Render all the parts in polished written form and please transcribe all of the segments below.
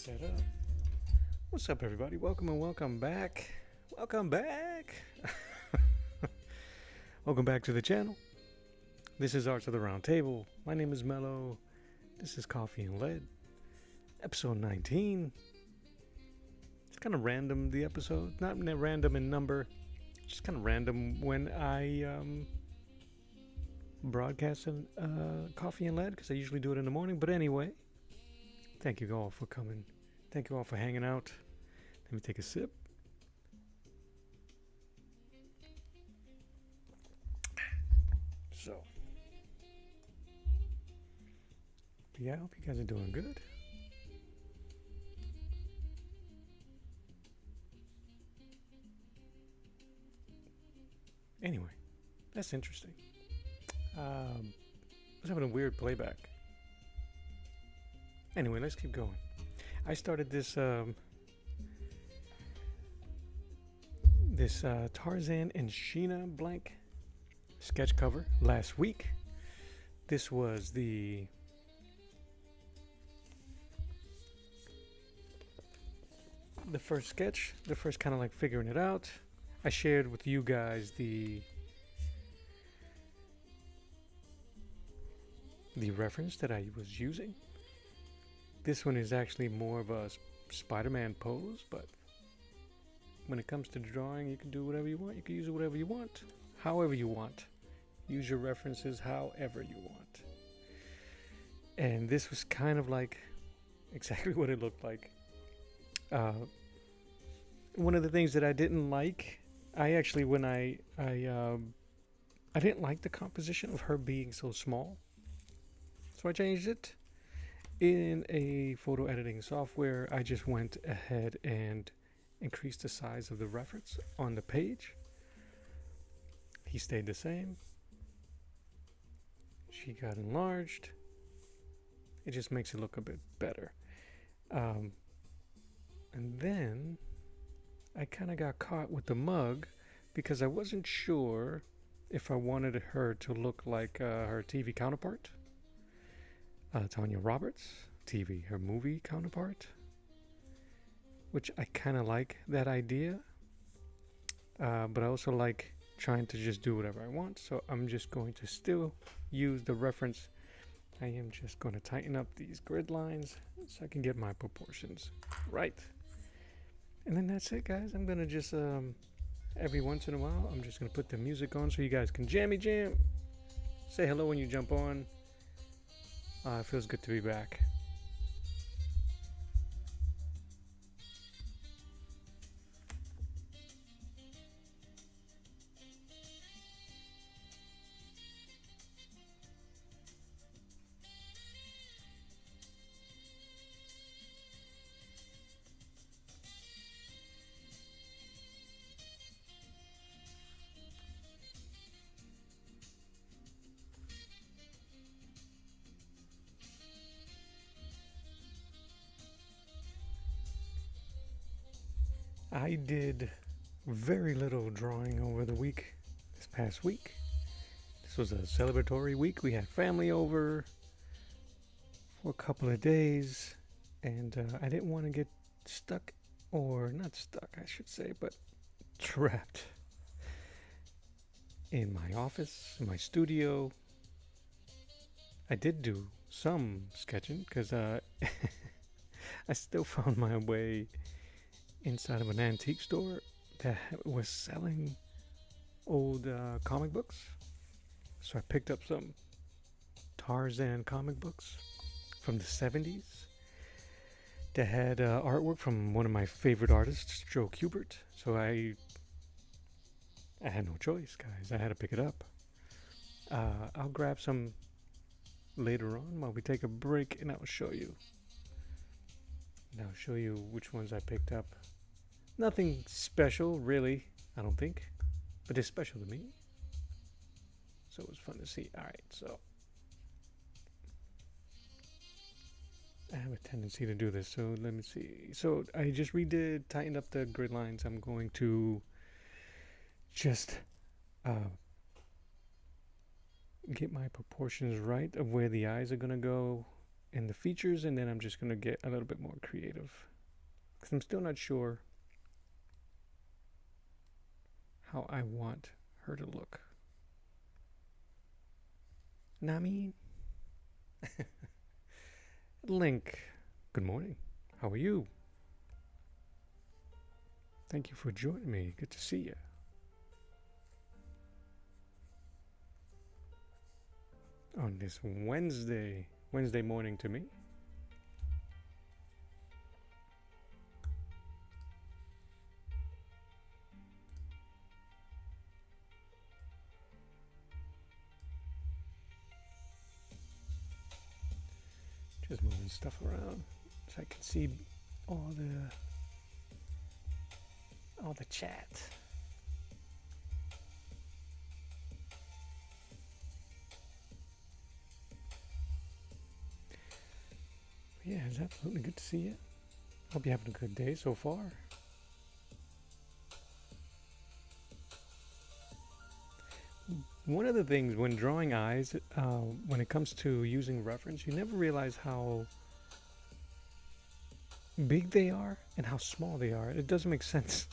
set up. What's up, everybody? Welcome and welcome back. Welcome back. Welcome back to the channel. This is Arts of the Round Table. My name is Mello. This is Coffee and Lead, episode 19. It's kind of random, the episode. Not random in number, just kind of random when I broadcast Coffee and Lead, because I usually do it in the morning. But anyway, thank you all for coming. Thank you all for hanging out. Let me take a sip. So, yeah, I hope you guys are doing good. Anyway, that's interesting. I was having a weird playback. Anyway, let's keep going. I started this Tarzan and Sheena blank sketch cover last week. This was the first sketch, the first kind of like figuring it out. I shared with you guys the reference that I was using. This one is actually more of a Spider-Man pose, but when it comes to drawing, you can do whatever you want. You can use it whatever you want, however you want. Use your references however you want. And this was kind of like exactly what it looked like. One of the things that I didn't like, I didn't like the composition of her being so small. So I changed it. In a photo editing software, I just went ahead and increased the size of the reference on the page. He stayed the same. She got enlarged. It just makes it look a bit better. And then I kind of got caught with the mug because I wasn't sure if I wanted her to look like her TV counterpart. Tanya Roberts, her movie counterpart, which I kind of like that idea, but I also like trying to just do whatever I want, so I'm just going to still use the reference. I am just going to tighten up these grid lines so I can get my proportions right. And then that's it, guys. I'm going to just, every once in a while, I'm just going to put the music on so you guys can jammy jam. Say hello when you jump on. It feels good to be back. I did very little drawing over the week, this past week. This was a celebratory week. We had family over for a couple of days, and I didn't want to get stuck, or not stuck, I should say, but trapped in my office, in my studio. I did do some sketching because I still found my way inside of an antique store that was selling old comic books. So I picked up some Tarzan comic books from the 70s that had artwork from one of my favorite artists, Joe Kubert. So I had no choice, guys. I had to pick it up. I'll grab some later on while we take a break, and I'll show you. And I'll show you which ones I picked up. Nothing special, really, I don't think, but it's special to me. So it was fun to see. All right, so I have a tendency to do this, so let me see. So I just tightened up the grid lines. I'm going to just get my proportions right of where the eyes are going to go in the features, and then I'm just going to get a little bit more creative because I'm still not sure how I want her to look. Nami? Link, good morning. How are you? Thank you for joining me. Good to see you. On this Wednesday morning to me. Just moving stuff around so I can see all the chat. Yeah, it's absolutely good to see you. Hope you're having a good day so far. One of the things when drawing eyes, when it comes to using reference, you never realize how big they are and how small they are. It doesn't make sense.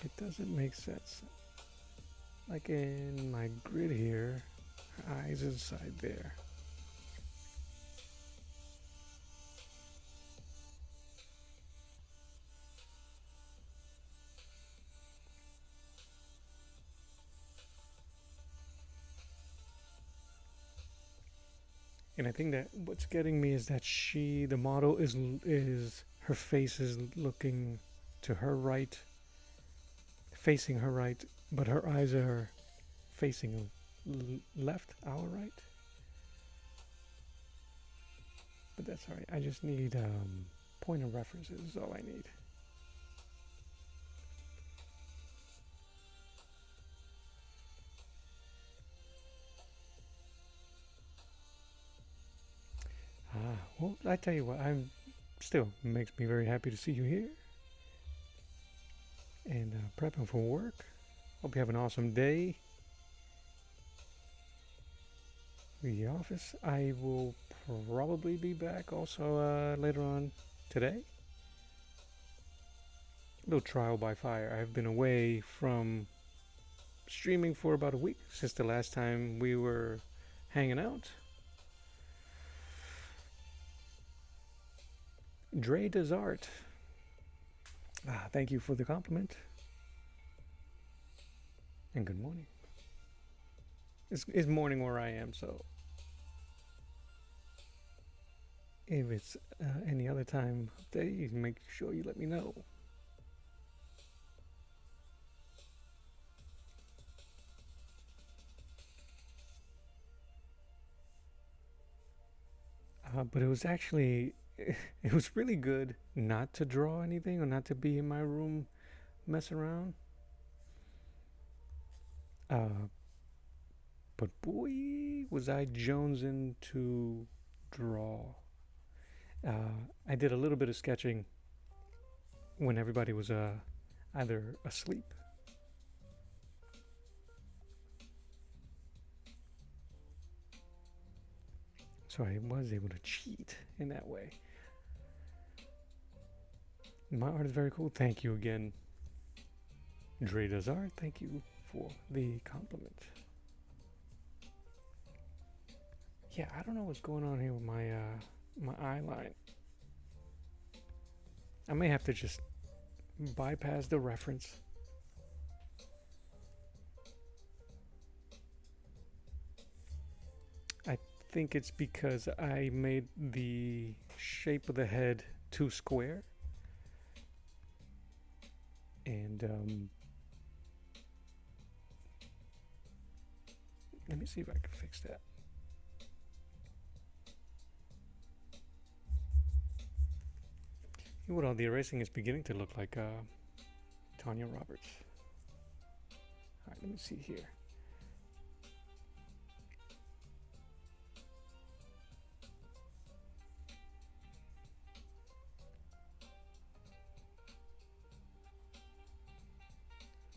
It doesn't make sense. Like in my grid here, her eyes inside there. And I think that what's getting me is that the model is her face is looking to her right, facing her right, but her eyes are facing left, our right. But that's alright. I just need point of references is all I need. Well, I tell you what, I'm still makes me very happy to see you here. And prepping for work. Hope you have an awesome day. The office. I will probably be back also later on today. A little trial by fire. I've been away from streaming for about a week since the last time we were hanging out. Dre does art. Thank you for the compliment. And good morning. It's morning where I am, so if it's any other time of day, you make sure you let me know. But it was actually, it was really good not to draw anything or not to be in my room mess around. But boy, was I jonesing to draw. I did a little bit of sketching when everybody was either asleep. So I was able to cheat in that way. My art is very cool. Thank you again, Dre does art. Thank you for the compliment. Yeah, I don't know what's going on here with my my eye line. I may have to just bypass the reference. I think it's because I made the shape of the head too square. And let me see if I can fix that. What all the erasing is beginning to look like Tanya Roberts. Alright, let me see here.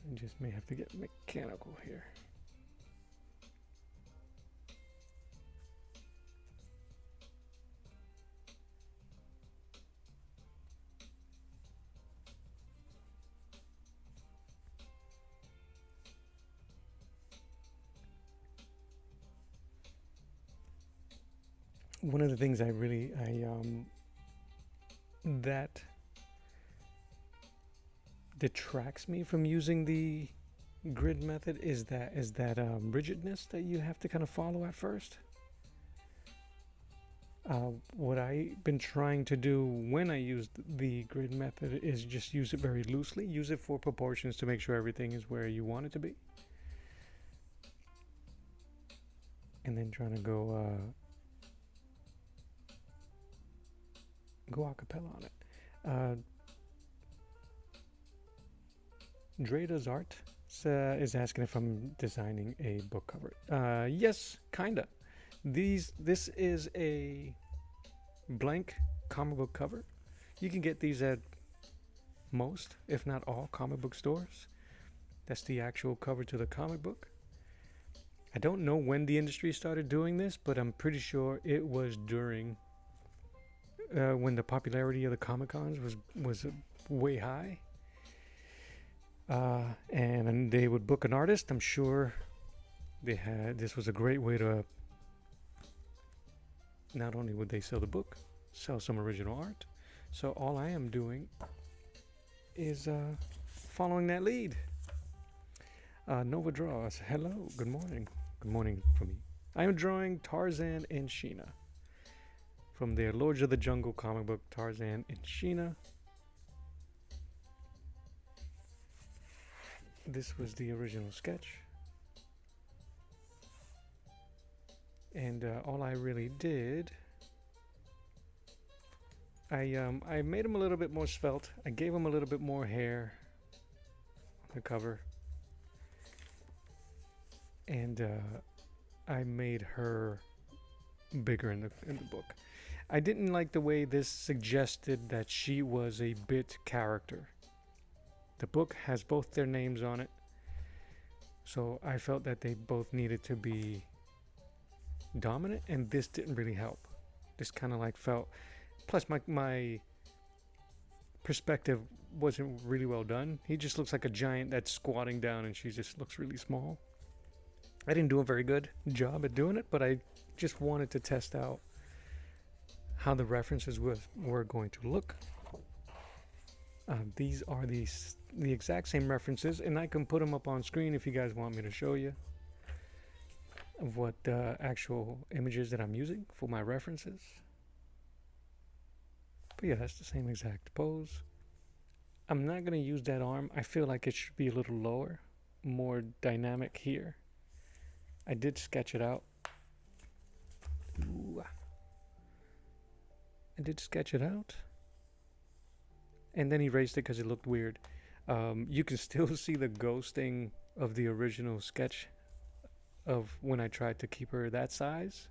I just may have to get mechanical here. one of the things that detracts me from using the grid method is that rigidness that you have to kind of follow at first. What I've been trying to do when I use the grid method is just use it very loosely. Use it for proportions to make sure everything is where you want it to be. And then trying to go a cappella on it. Dreda's Art is asking if I'm designing a book cover. Yes, kinda. This is a blank comic book cover. You can get these at most, if not all, comic book stores. That's the actual cover to the comic book. I don't know when the industry started doing this, but I'm pretty sure it was during when the popularity of the Comic-Cons was way high. And they would book an artist. I'm sure this was a great way to, not only would they sell the book, sell some original art. So all I am doing is following that lead. Nova Draws, hello, good morning. Good morning from me. I am drawing Tarzan and Sheena from their Lords of the Jungle comic book, Tarzan and Sheena. This was the original sketch. And all I really did, I made him a little bit more svelte. I gave him a little bit more hair on the cover. And I made her bigger in the book. I didn't like the way this suggested that she was a bit character. The book has both their names on it, so I felt that they both needed to be dominant, and this didn't really help. This kind of like felt, plus my perspective wasn't really well done. He just looks like a giant that's squatting down, and she just looks really small. I didn't do a very good job at doing it, but I just wanted to test out how the references were going to look. These are the exact same references, and I can put them up on screen if you guys want me to show you of what actual images that I'm using for my references. But yeah, that's the same exact pose. I'm not going to use that arm. I feel like it should be a little lower, more dynamic here. I did sketch it out. Ooh. I did sketch it out. And then erased it because it looked weird. You can still see the ghosting of the original sketch of when I tried to keep her that size.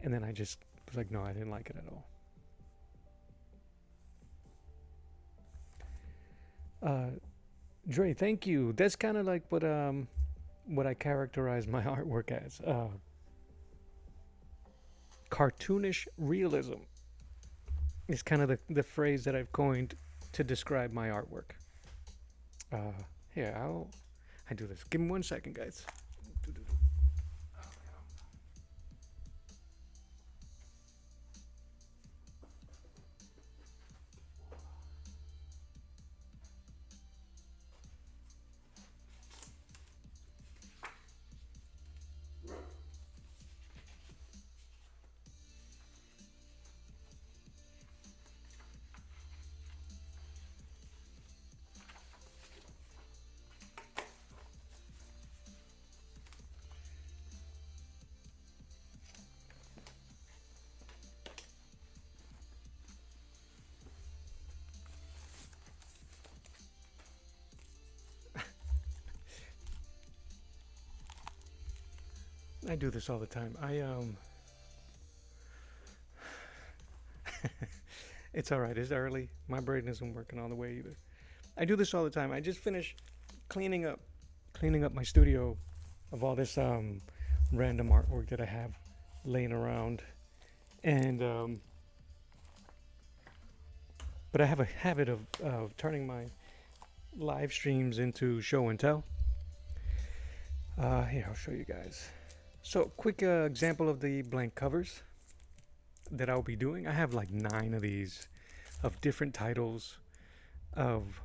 And then I just was like, no, I didn't like it at all. Dre, thank you. That's kind of like what I characterize my artwork as. Cartoonish realism is kind of the phrase that I've coined to describe my artwork. Here, I do this. Give me 1 second, guys. I do this all the time. It's all right. It's early. My brain isn't working all the way either. I do this all the time. I just finished cleaning up my studio of all this random artwork that I have laying around, and but I have a habit of turning my live streams into show and tell. Here, I'll show you guys. So, quick example of the blank covers. that I'll be doing. I have like 9 of these of different titles of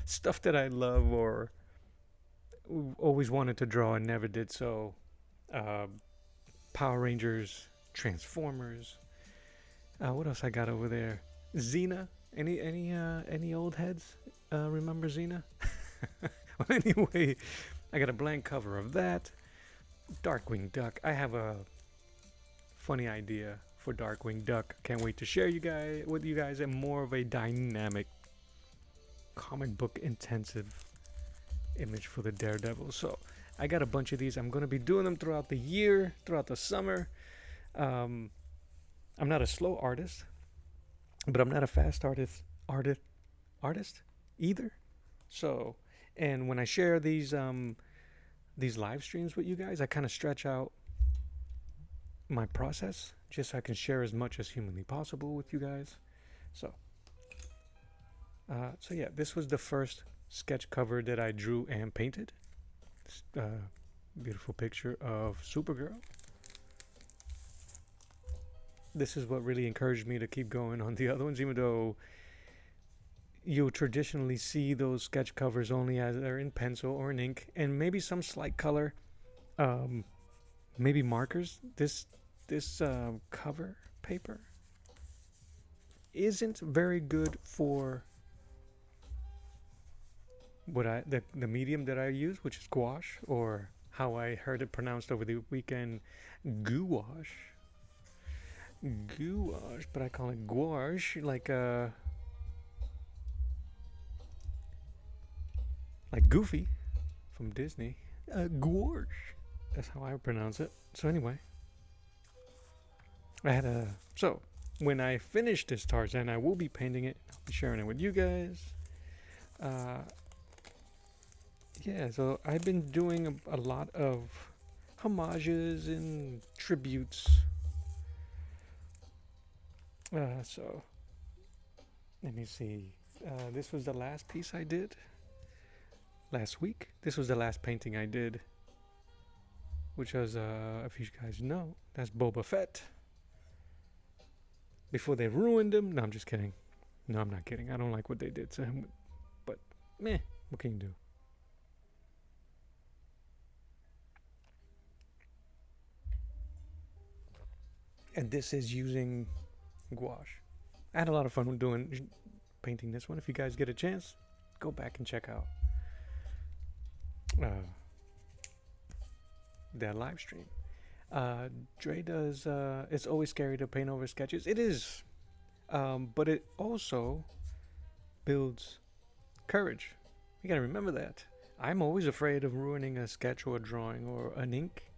stuff that I love or always wanted to draw and never did so. Uh, Power Rangers, Transformers. What else I got over there? Xena. Any old heads remember Xena? Well, anyway, I got a blank cover of that. Darkwing Duck. I have a funny idea for Darkwing Duck. Can't wait to share with you guys and more of a dynamic comic book intensive image for the Daredevil. So I got a bunch of these. I'm going to be doing them throughout the year, throughout the summer. I'm not a slow artist, but I'm not a fast artist either. So, and when I share these live streams with you guys, I kind of stretch out my process just so I can share as much as humanly possible with you guys. So yeah, this was the first sketch cover that I drew and painted. Beautiful picture of Supergirl. This is what really encouraged me to keep going on the other ones, even though you'll traditionally see those sketch covers only as they're in pencil or in ink, and maybe some slight color, maybe markers. This cover paper isn't very good for the medium that I use, which is gouache, or how I heard it pronounced over the weekend, gouache. Gouache, but I call it gouache, like Goofy from Disney. Gouache. That's how I pronounce it. So anyway, so when I finish this Tarzan, I will be painting it. I'll be sharing it with you guys. Yeah, so I've been doing a lot of homages and tributes. So let me see. This was the last piece I did last week. This was the last painting I did, which was, if you guys know, that's Boba Fett. Before they ruined him. No, I'm just kidding. No, I'm not kidding. I don't like what they did to him. But, meh, what can you do? And this is using gouache. I had a lot of fun painting this one. If you guys get a chance, go back and check out that live stream. Dre does it's always scary to paint over sketches. It is, but it also builds courage. You gotta remember that. I'm always afraid of ruining a sketch or a drawing or an ink,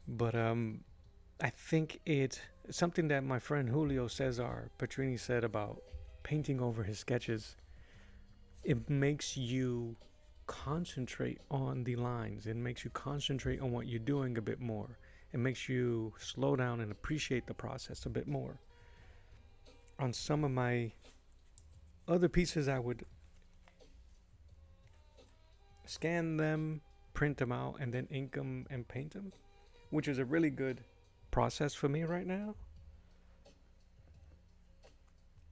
but I think it's something that my friend Julio Cesar Petrini said about painting over his sketches. It makes you concentrate on the lines. It makes you concentrate on what you're doing a bit more. It makes you slow down and appreciate the process a bit more. On some of my other pieces, I would scan them, print them out, and then ink them and paint them, which is a really good process for me right now,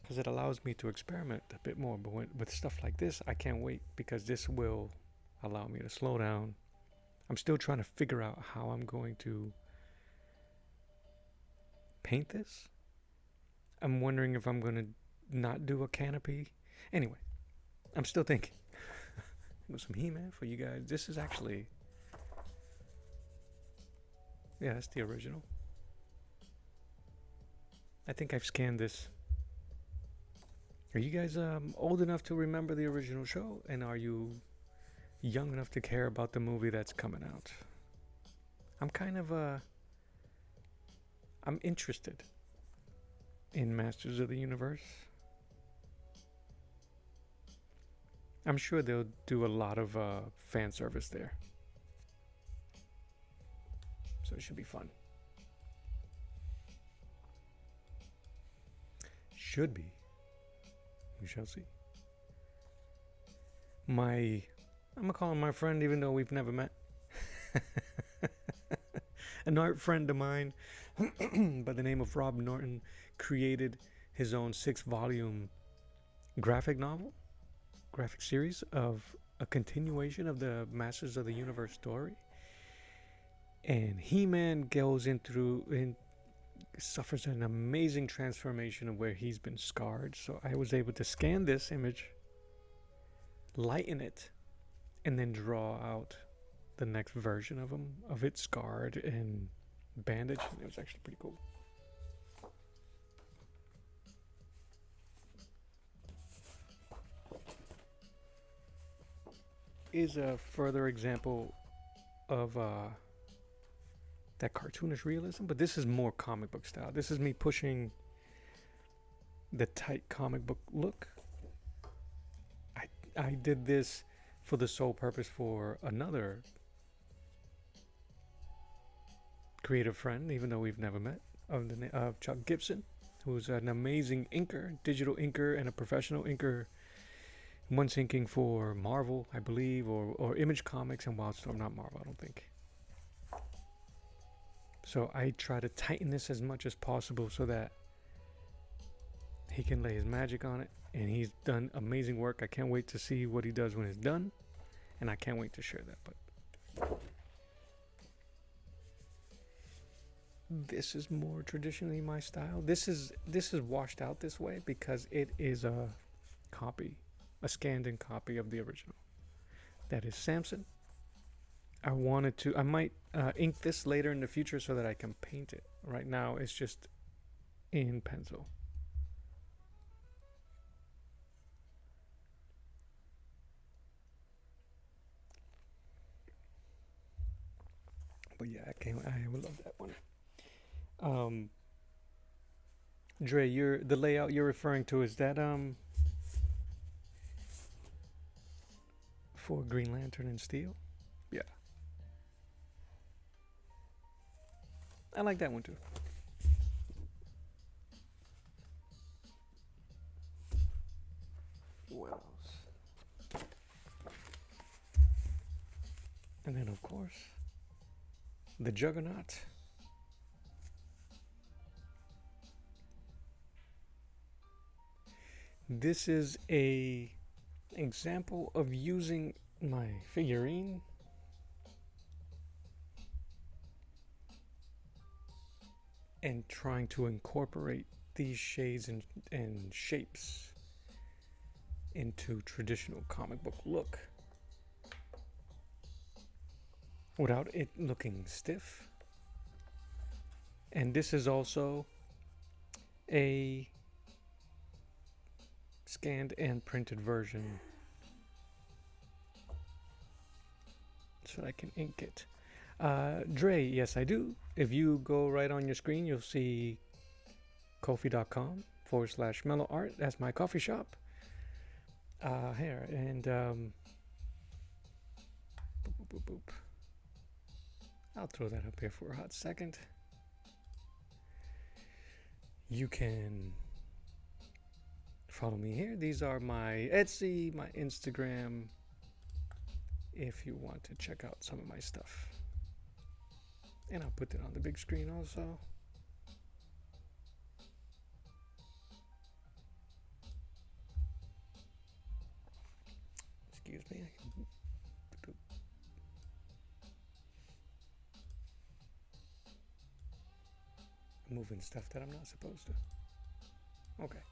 because it allows me to experiment a bit more. But with stuff like this, I can't wait, because this will allow me to slow down. I'm still trying to figure out how I'm going to paint this. I'm wondering if I'm going to not do a canopy. Anyway, I'm still thinking. With some He-Man for you guys. This is actually, yeah, that's the original. I think I've scanned this. Are you guys old enough to remember the original show? And are you young enough to care about the movie that's coming out? I'm kind of I'm interested in Masters of the Universe. I'm sure they'll do a lot of fan service there. So it should be fun. Should be. We shall see. I'm gonna call him my friend, even though we've never met. An art friend of mine by the name of Rob Norton created his own 6-volume graphic series of a continuation of the Masters of the Universe story. And He-Man goes suffers an amazing transformation of where he's been scarred. So I was able to scan this image, lighten it, and then draw out the next version of him, of it scarred and bandaged. It was actually pretty cool. Is a further example of that cartoonish realism, but this is more comic book style. This is me pushing the tight comic book look. I did this for the sole purpose for another creative friend, even though we've never met, of Chuck Gibson, who's an amazing inker, digital inker, and a professional inker. Once inking for Marvel, I believe, or Image Comics and Wildstorm, not Marvel, I don't think. So I try to tighten this as much as possible so that he can lay his magic on it. And he's done amazing work. I can't wait to see what he does when it's done. And I can't wait to share that. But this is more traditionally my style. This is washed out this way because it is a copy, a scanned-in copy of the original. That is Samson. I might ink this later in the future so that I can paint it. Right now it's just in pencil. But yeah, I would love that one. Dre, the layout you're referring to, is that for Green Lantern and Steel? Yeah. I like that one too. What else? And then of course, the Juggernaut. This is a example of using my figurine and trying to incorporate these shades and shapes into traditional comic book look without it looking stiff. And this is also a scanned and printed version so I can ink it. Dre, yes I do. If you go right on your screen, you'll see ko-fi.com/mellow-art. That's my coffee shop. Here, and boop, boop, boop, boop. I'll throw that up here for a hot second. You can follow me here. These are my Etsy, my Instagram, if you want to check out some of my stuff. And I'll put it on the big screen also. Excuse me. I'm moving stuff that I'm not supposed to. Okay.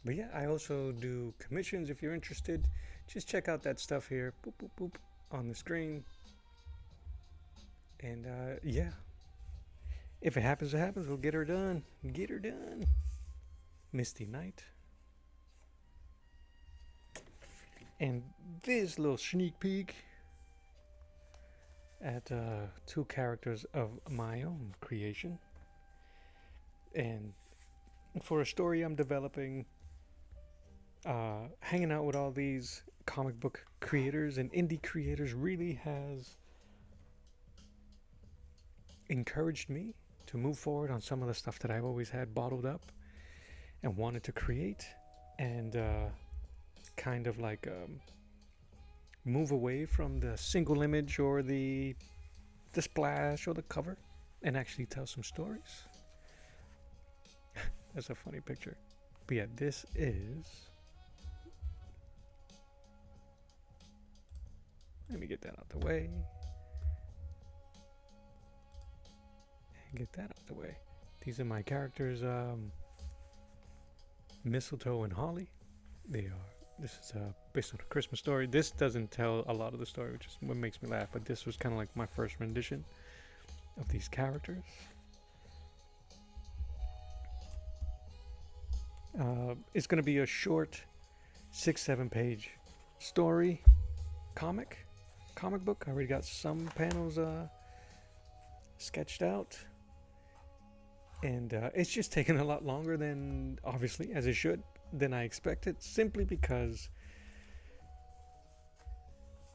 But yeah, I also do commissions if you're interested. Just check out that stuff here, boop, boop, boop, on the screen. And yeah, if it happens, it happens. We'll get her done. Get her done. Misty Night. And this little sneak peek at 2 characters of my own creation. And for a story I'm developing, hanging out with all these comic book creators and indie creators really has encouraged me to move forward on some of the stuff that I've always had bottled up and wanted to create, and kind of like move away from the single image or the splash or the cover and actually tell some stories. That's a funny picture. But yeah, this is... Let me get that out the way. And get that out the way. These are my characters, Mistletoe and Holly. They are... This is based on a Christmas story. This doesn't tell a lot of the story, which is what makes me laugh. But this was kind of like my first rendition of these characters. It's going to be a short 6-7 page story comic book. I already got some panels sketched out. And it's just taken a lot longer than, obviously, as it should, than I expected, simply because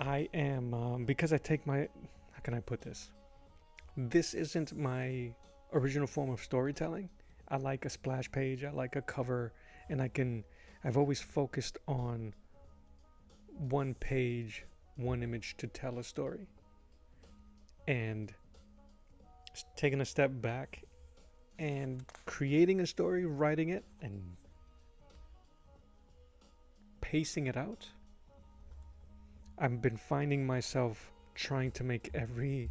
I am, because I take my, how can I put this? This isn't my original form of storytelling. I like a splash page, I like a cover, and I've always focused on one page, one image to tell a story. And taking a step back and creating a story, writing it, and pacing it out, I've been finding myself trying to make every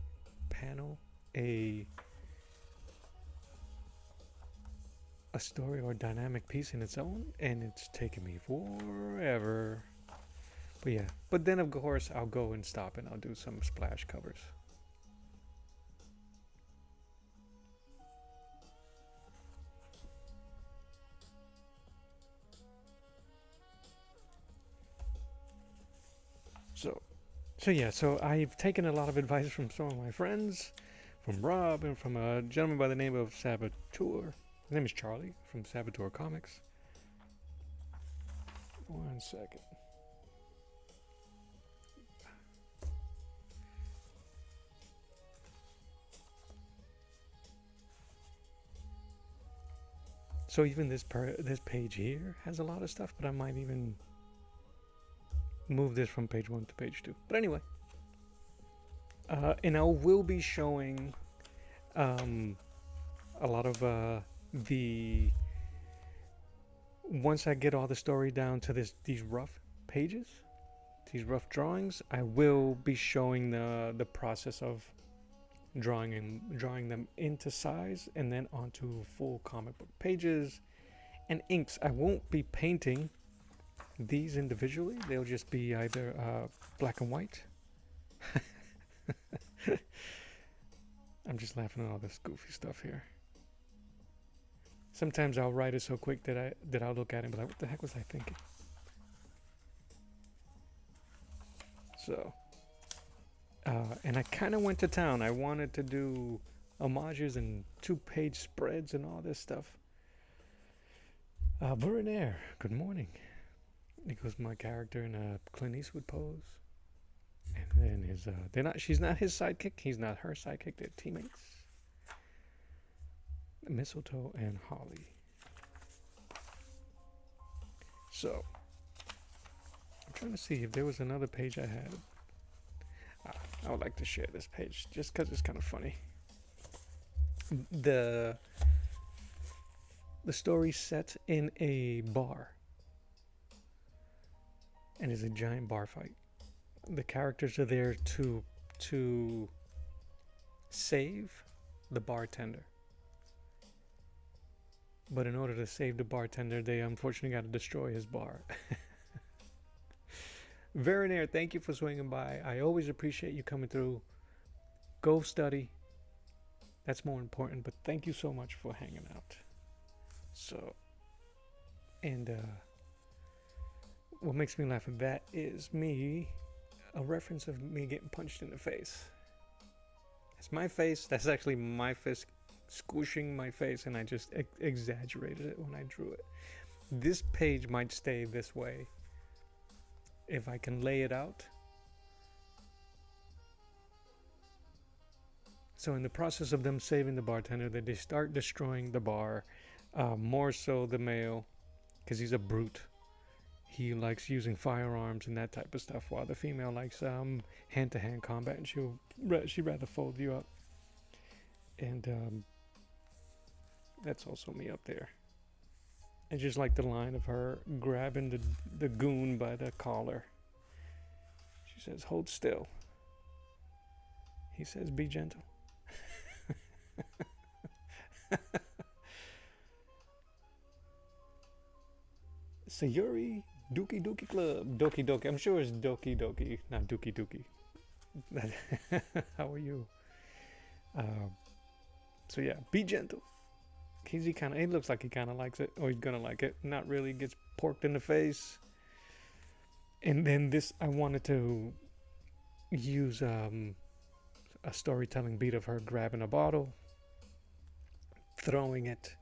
panel a story or dynamic piece in its own, and it's taken me forever. But yeah, but then of course I'll go and stop and I'll do some splash covers. So I've taken a lot of advice from some of my friends, from Rob, and from a gentleman by the name of Saboteur. His name is Charlie from Saboteur Comics. 1 second. So even this page here has a lot of stuff, but I might even move this from page 1 to page 2. But anyway, and I will be showing a lot of once I get all the story down to these rough pages, these rough drawings, I will be showing the process of drawing them into size and then onto full comic book pages and inks. I won't be painting these individually. They'll just be either black and white. I'm just laughing at all this goofy stuff here. Sometimes I'll write it so quick that I'll look at it and be like, what the heck was I thinking? So, and I kind of went to town. I wanted to do homages and 2-page spreads and all this stuff. Verinaire, good morning. It goes my character in a Clint Eastwood pose. And then she's not his sidekick. He's not her sidekick. They're teammates. Mistletoe and Holly. So, I'm trying to see if there was another page I had. I would like to share this page just because it's kind of funny. The story set in a bar, and it's a giant bar fight. The characters are there to save the bartender. But in order to save the bartender, they unfortunately got to destroy his bar. Verinaire, thank you for swinging by. I always appreciate you coming through. Go study. That's more important, but thank you so much for hanging out. So, and what makes me laugh at that is a reference of me getting punched in the face. It's my face. That's actually my fist squishing my face, and I just exaggerated it when I drew it. This page might stay this way if I can lay it out. So in the process of them saving the bartender, they start destroying the bar, more so the male, because he's a brute, he likes using firearms and that type of stuff, while the female likes hand-to-hand combat, and she'd rather fold you up. And that's also me up there. I just like the line of her grabbing the goon by the collar. She says, "Hold still." He says, "Be gentle." Sayuri Dookie Dookie Club. Doki Doki. I'm sure it's Doki Doki, not Dookie Dookie. How are you? So yeah, be gentle. He looks like he kind of likes it, or he's gonna like it. Not really. Gets porked in the face. And then this, I wanted to use a storytelling beat of her grabbing a bottle, throwing it,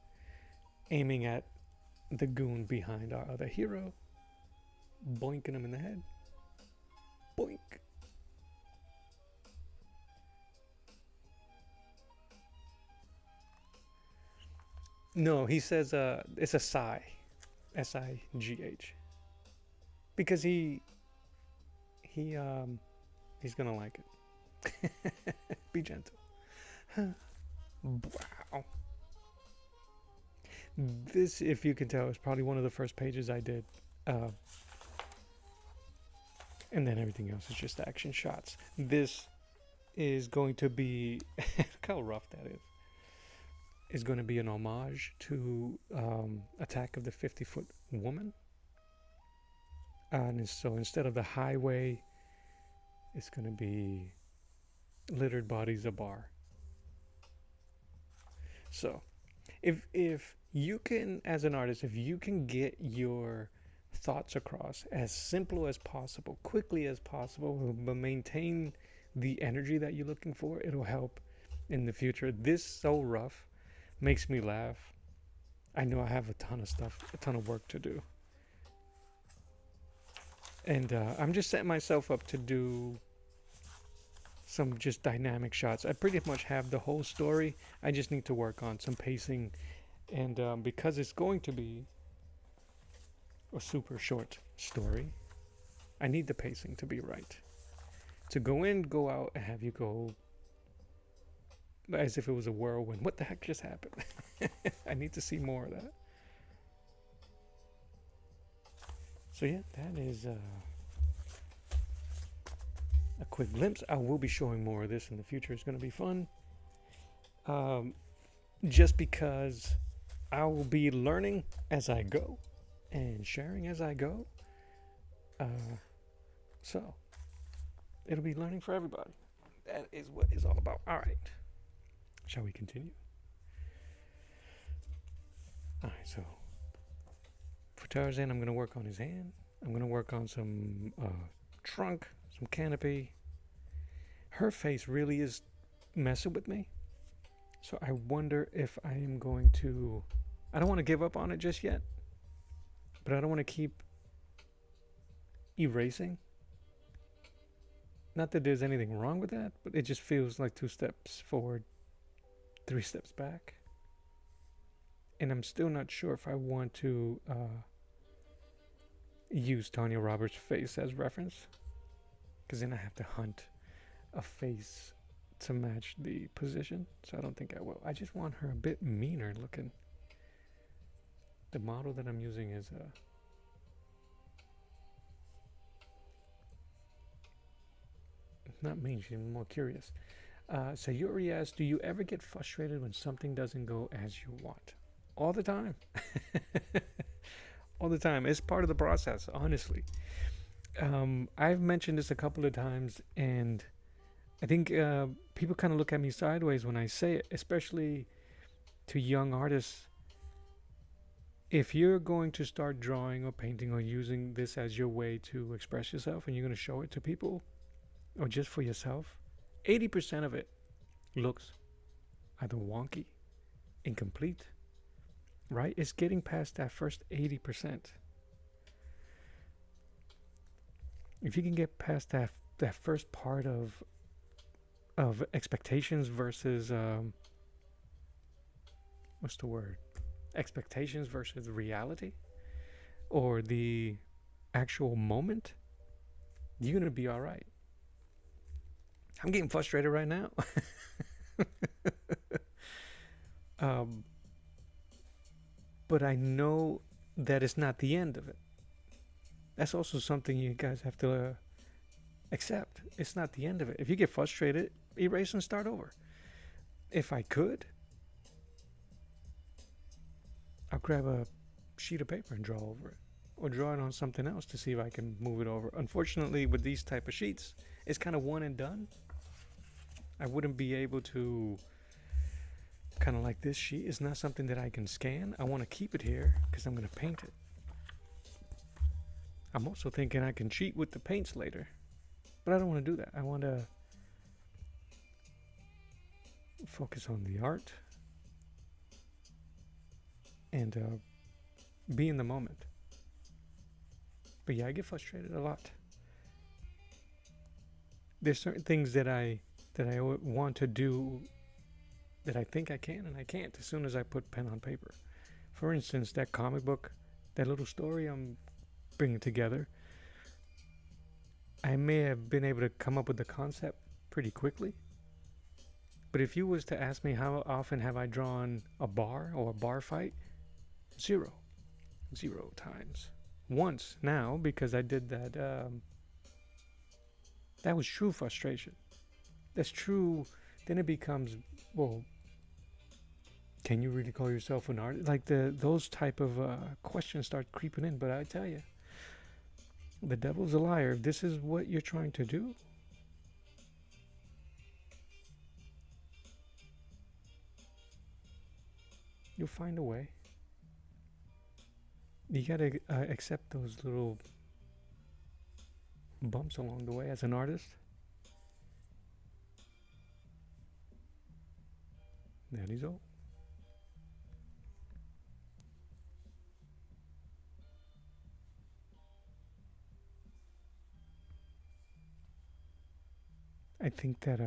aiming at the goon behind our other hero, boinking him in the head. Boink. No, he says it's a sigh. S-I-G-H. Because he's gonna like it. Be gentle. Wow. This, if you can tell, is probably one of the first pages I did. And then everything else is just action shots. This is going to be, look how rough that is going to be an homage to Attack of the 50-Foot Woman. And so instead of the highway, it's going to be littered bodies, a bar. So if you can, as an artist, if you can get your thoughts across as simple as possible, quickly as possible, but maintain the energy that you're looking for, it'll help in the future. This so rough makes me laugh. I know I have a ton of work to do. And I'm just setting myself up to do some just dynamic shots. I pretty much have the whole story. I just need to work on some pacing. And because it's going to be a super short story, I need the pacing to be right. To go in, go out, and have you go as if it was a whirlwind. What the heck just happened? I need to see more of that. So yeah, that is a quick glimpse. I will be showing more of this in the future. It's going to be fun. Just because I will be learning as I go and sharing as I go. So it'll be learning for everybody. That is what it's all about. All right. Shall we continue? All right, so for Tarzan, I'm going to work on his hand. I'm going to work on some trunk, some canopy. Her face really is messing with me. So I wonder if I am going to... I don't want to give up on it just yet. But I don't want to keep erasing. Not that there's anything wrong with that, but it just feels like 2 steps forward, 3 steps back. And I'm still not sure if I want to use Tanya Roberts' face as reference, because then I have to hunt a face to match the position. So I don't think I will. I just want her a bit meaner looking. The model that I'm using is not mean, she's more curious. Sayuri asks, do you ever get frustrated when something doesn't go as you want? All the time. All the time. It's part of the process, honestly. I've mentioned this a couple of times, and I think people kind of look at me sideways when I say it, especially to young artists. If you're going to start drawing or painting or using this as your way to express yourself, and you're going to show it to people, or just for yourself, 80% of it looks either wonky, incomplete, right? It's getting past that first 80%. If you can get past that first part of expectations versus what's the word? Expectations versus reality, or the actual moment, you're going to be all right. I'm getting frustrated right now. um, but I know that it's not the end of it. That's also something you guys have to accept. It's not the end of it. If you get frustrated, erase and start over. If I could, I'll grab a sheet of paper and draw over it, or draw it on something else to see if I can move it over. Unfortunately, with these type of sheets, it's kind of one and done. I wouldn't be able to, kind of like this sheet, it's not something that I can scan. I want to keep it here because I'm going to paint it. I'm also thinking I can cheat with the paints later, but I don't want to do that. I want to focus on the art and be in the moment. But yeah, I get frustrated a lot. There's certain things that I want to do that I think I can and I can't as soon as I put pen on paper. For instance, that comic book, that little story I'm bringing together, I may have been able to come up with the concept pretty quickly. But if you was to ask me how often have I drawn a bar or a bar fight, 0 times. Once now, because I did that. That was true frustration. That's true. Then it becomes, well, can you really call yourself an artist? Like those type of questions start creeping in. But I tell you, the devil's a liar. If this is what you're trying to do, you'll find a way. You gotta accept those little bumps along the way as an artist. That is all. I think that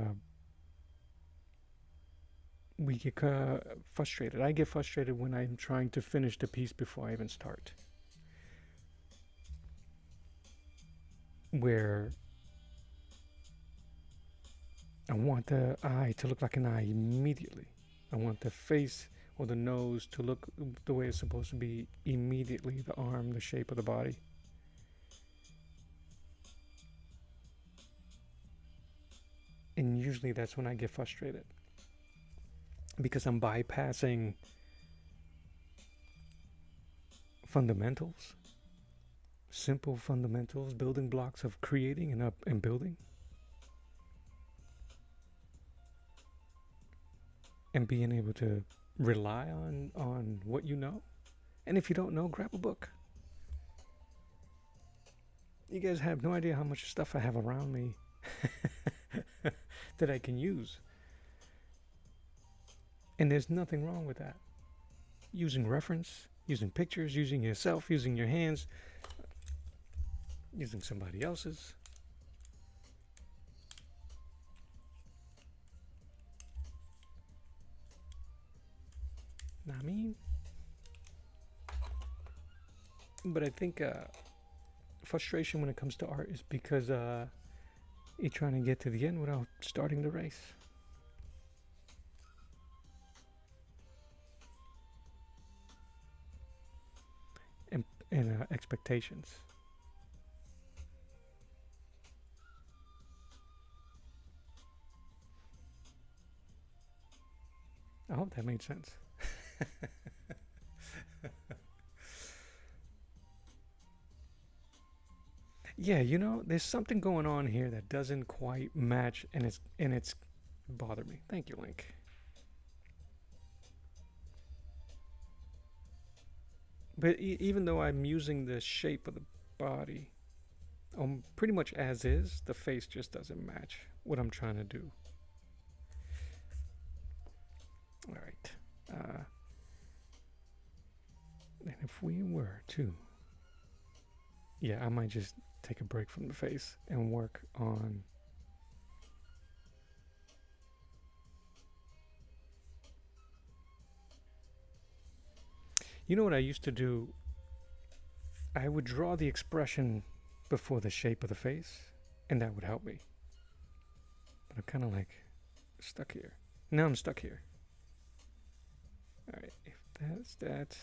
we get frustrated. I get frustrated when I'm trying to finish the piece before I even start. Where I want the eye to look like an eye immediately. I want the face or the nose to look the way it's supposed to be immediately. The arm, the shape of the body. And usually that's when I get frustrated, because I'm bypassing fundamentals, simple fundamentals, building blocks of creating and building, and being able to rely on what you know. And if you don't know, grab a book. You guys have no idea how much stuff I have around me that I can use. And there's nothing wrong with that. Using reference, using pictures, using yourself, using your hands, using somebody else's. I mean, but I think frustration when it comes to art is because you're trying to get to the end without starting the race. And expectations. I hope that made sense. Yeah, you know, there's something going on here that doesn't quite match, and it's bothered me. Thank you, Link. But even though I'm using the shape of the body, pretty much as is, the face just doesn't match what I'm trying to do. All right. And if we were to, yeah, I might just take a break from the face and work on you know what I used to do? I would draw the expression before the shape of the face, and that would help me. But I'm kind of like stuck here. Now I'm stuck here. Alright, if that's that.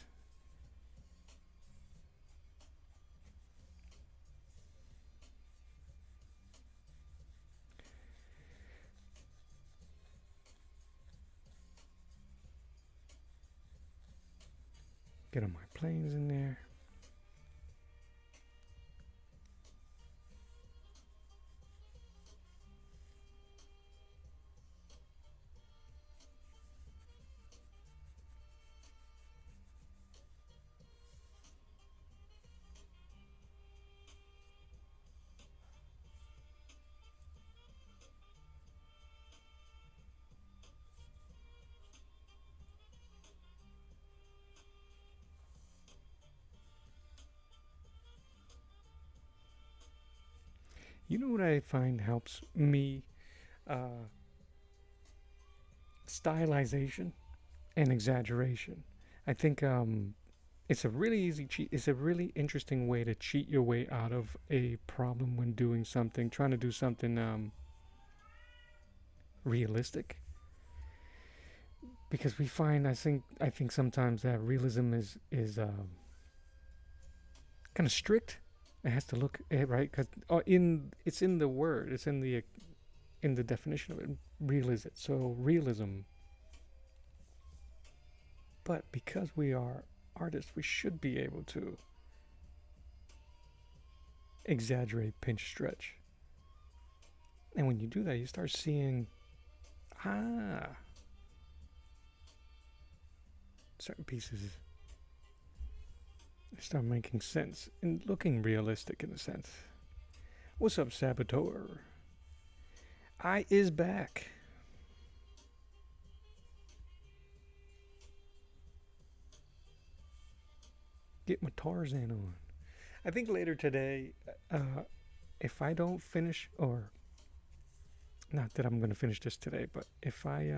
Get all my planes in there. You know what I find helps me? Uh, Stylization and exaggeration. I think it's a really easy cheat. It's a really interesting way to cheat your way out of a problem when doing something, trying to do something realistic. Because we find, I think sometimes that realism is kind of strict. It has to look right because it's in the word. It's in the definition of it. Realism. So realism. But because we are artists, we should be able to exaggerate, pinch, stretch. And when you do that, you start seeing, ah, certain pieces start making sense and looking realistic in a sense. What's up, Saboteur? I is back. Get my Tarzan on. I think later today, if I don't finish, or not that I'm going to finish this today, but if I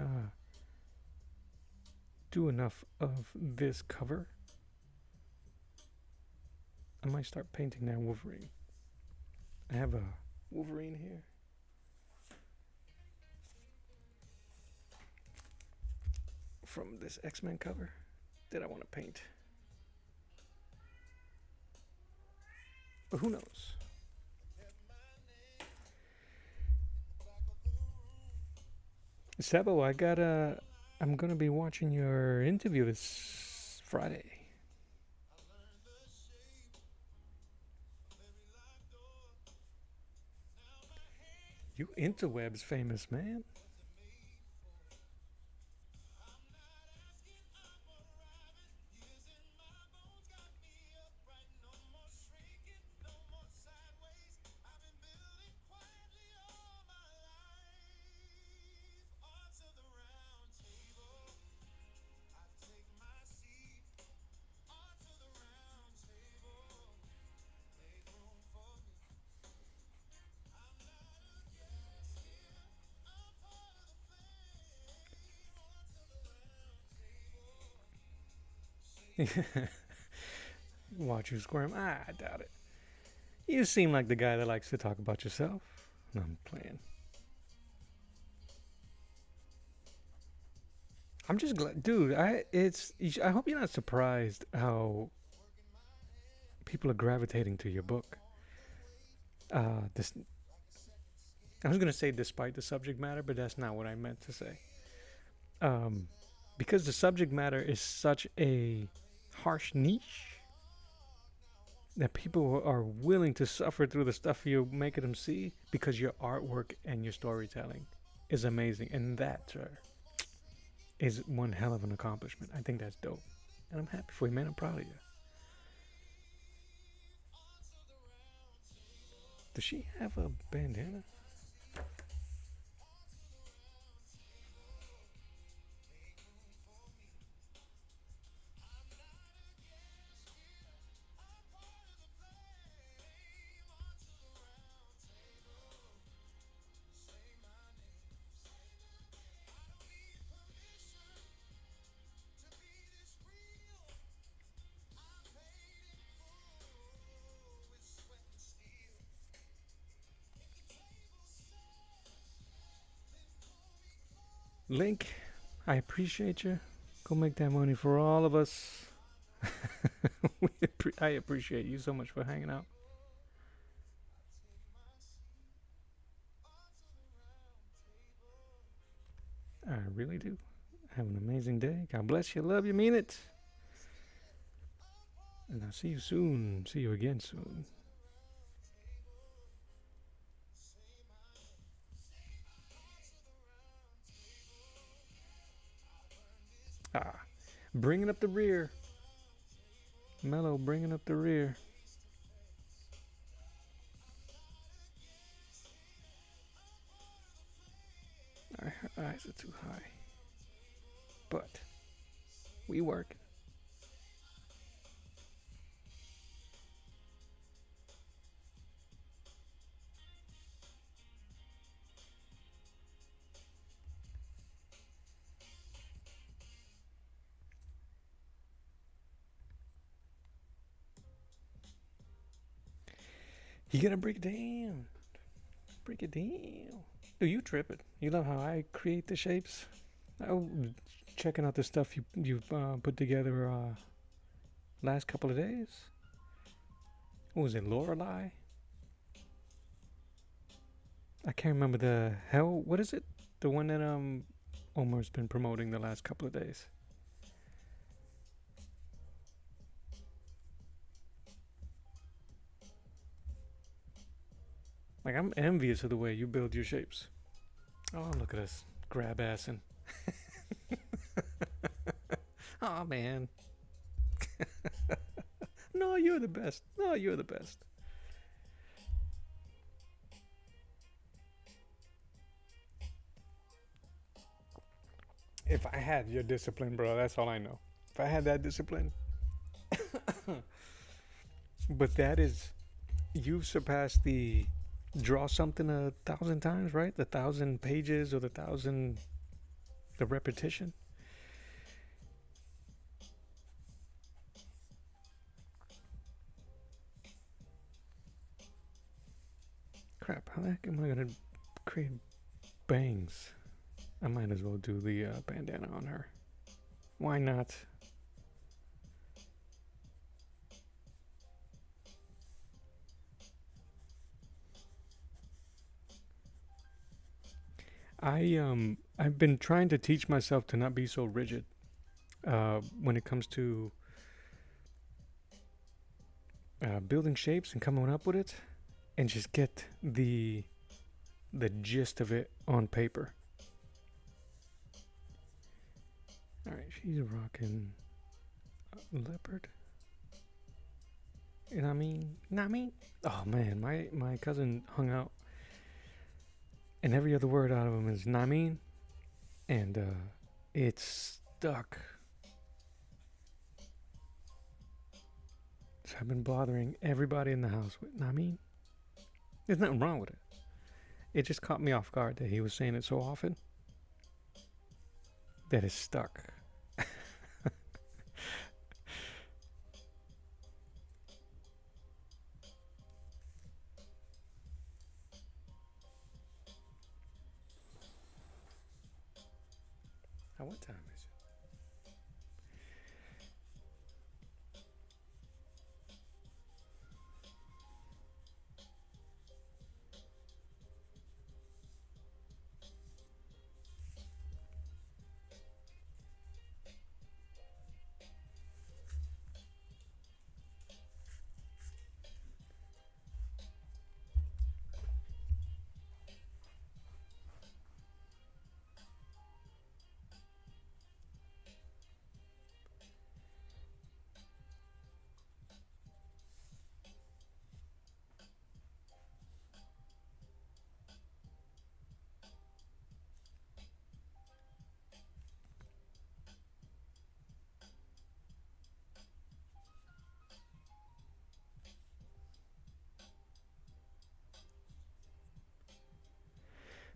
do enough of this cover, I might start painting that Wolverine. I have a Wolverine here. From this X-Men cover that I want to paint. But who knows? Sabo, I'm gonna be watching your interview this Friday. You interwebs famous, man. Watch you squirm. I doubt it. You seem like the guy that likes to talk about yourself. No, I'm playing. I'm just glad, dude. I hope you're not surprised how people are gravitating to your book. This I was gonna say despite the subject matter, but that's not what I meant to say. Um, because the subject matter is such a harsh niche that people are willing to suffer through the stuff you're making them see because your artwork and your storytelling is amazing, and that, sir, is one hell of an accomplishment. I think that's dope, and I'm happy for you, man. I'm proud of you. Does she have a bandana? Link, I appreciate you. Go make that money for all of us. I appreciate you so much for hanging out. I really do. Have an amazing day. God bless you. Love you. Mean it. And I'll see you soon. See you again soon. Ah, bringing up the rear. Mellow bringing up the rear. Our eyes are too high. But we work. You gotta break it down. Break it down. Dude, you trip it. You love how I create the shapes? Oh, checking out the stuff you've put together last couple of days. What was it, Lorelei? I can't remember the hell. What is it? The one that Omar's been promoting the last couple of days. Like, I'm envious of the way you build your shapes. Oh, look at us grab assing. Oh man. No, you're the best. No, you're the best. If I had your discipline, bro, that's all I know. If I had that discipline. But that is, you've surpassed the draw something 1,000 times, right? The 1,000 pages or the repetition. Crap, how the heck am I gonna create bangs? I might as well do the bandana on her. Why not? I've been trying to teach myself to not be so rigid when it comes to building shapes and coming up with it, and just get the gist of it on paper. All right, she's rocking leopard. You know what I mean? Know what I mean? Oh man, my cousin hung out, and every other word out of him is "know what I mean," and it's stuck. So I've been bothering everybody in the house with "know what I mean." There's nothing wrong with it. It just caught me off guard that he was saying it so often that it's stuck. What time is it?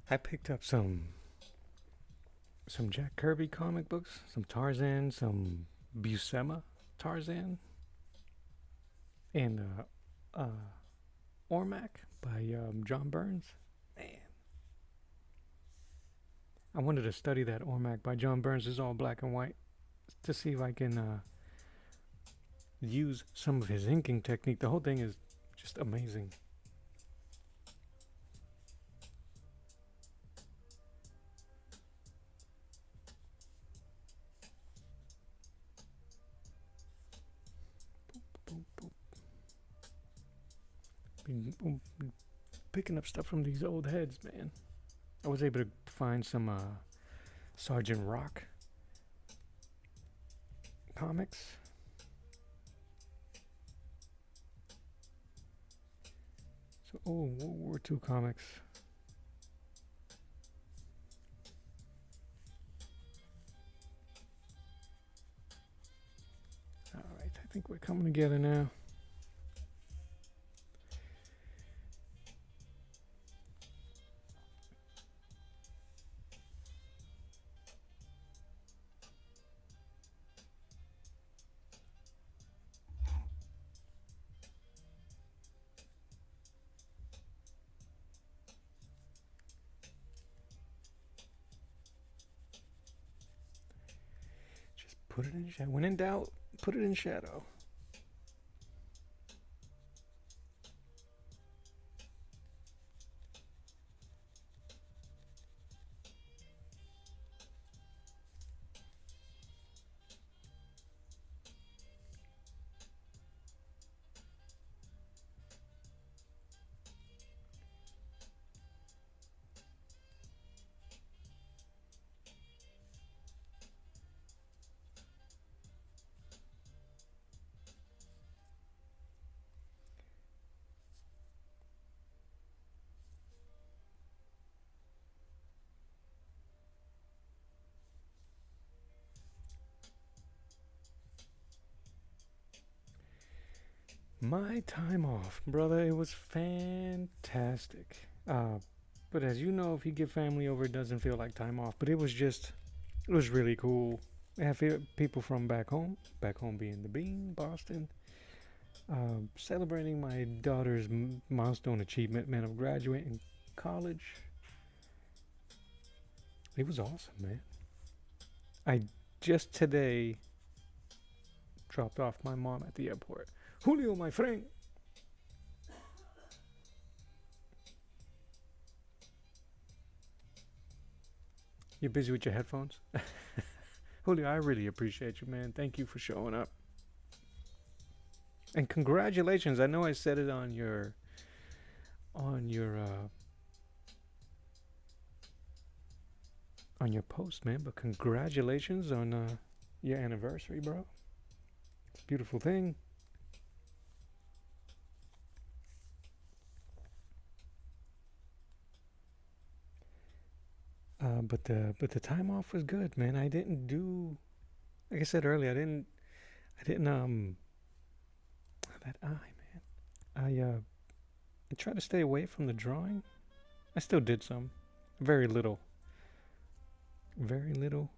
I picked up some Jack Kirby comic books, some Tarzan, some Buscema Tarzan, and Ormac by John Burns. Man, I wanted to study that Ormac by John Burns. It's all black and white to see if I can use some of his inking technique. The whole thing is just amazing. Been picking up stuff from these old heads, man. I was able to find some Sergeant Rock comics. So, World War II comics. All right, I think we're coming together now. Put it in shadow. When in doubt, put it in shadow. My time off, brother, it was fantastic. But as you know, if you get family over, it doesn't feel like time off. But it was really cool. I have people from back home being the Bean, Boston, celebrating my daughter's milestone achievement, man, of graduating college. It was awesome, man. I just today dropped off my mom at the airport. Julio, my friend. You busy with your headphones? Julio, I really appreciate you, man. Thank you for showing up. And congratulations. I know I said it on your post, man, but congratulations on your anniversary, bro. It's a beautiful thing. But the time off was good, man. I didn't do, like I said earlier, I didn't that eye, man. I tried to stay away from the drawing. I still did some, very little, very little.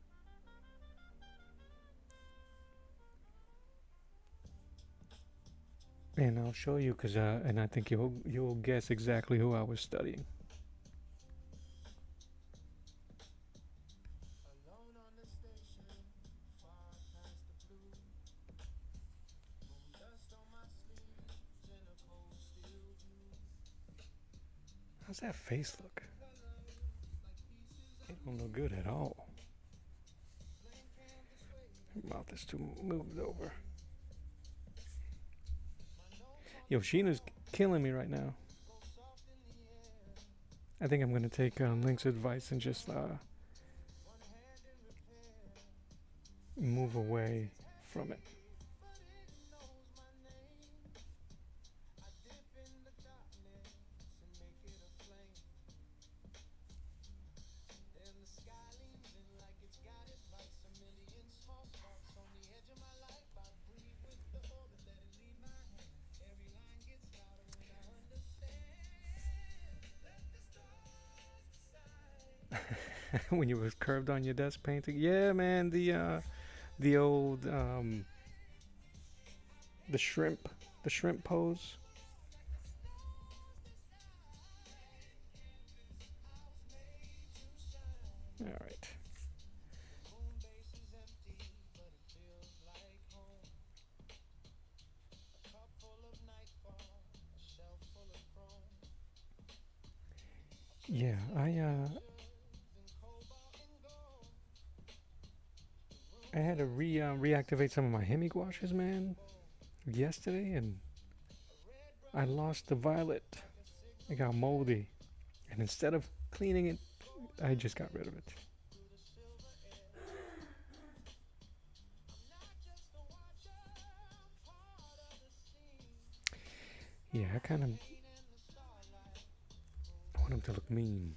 And I'll show you, and I think you'll guess exactly who I was studying. How's that face look? It don't look good at all. Her mouth is too moved over. Yo, Sheena's killing me right now. I think I'm gonna take Link's advice and just move away from it. When you was curved on your desk painting, yeah, man. The old the shrimp pose. All right. Yeah, I had to reactivate some of my Hemi gouaches, man, yesterday, and I lost the violet. It got moldy, and instead of cleaning it, I just got rid of it. Yeah, I kind of want them to look mean.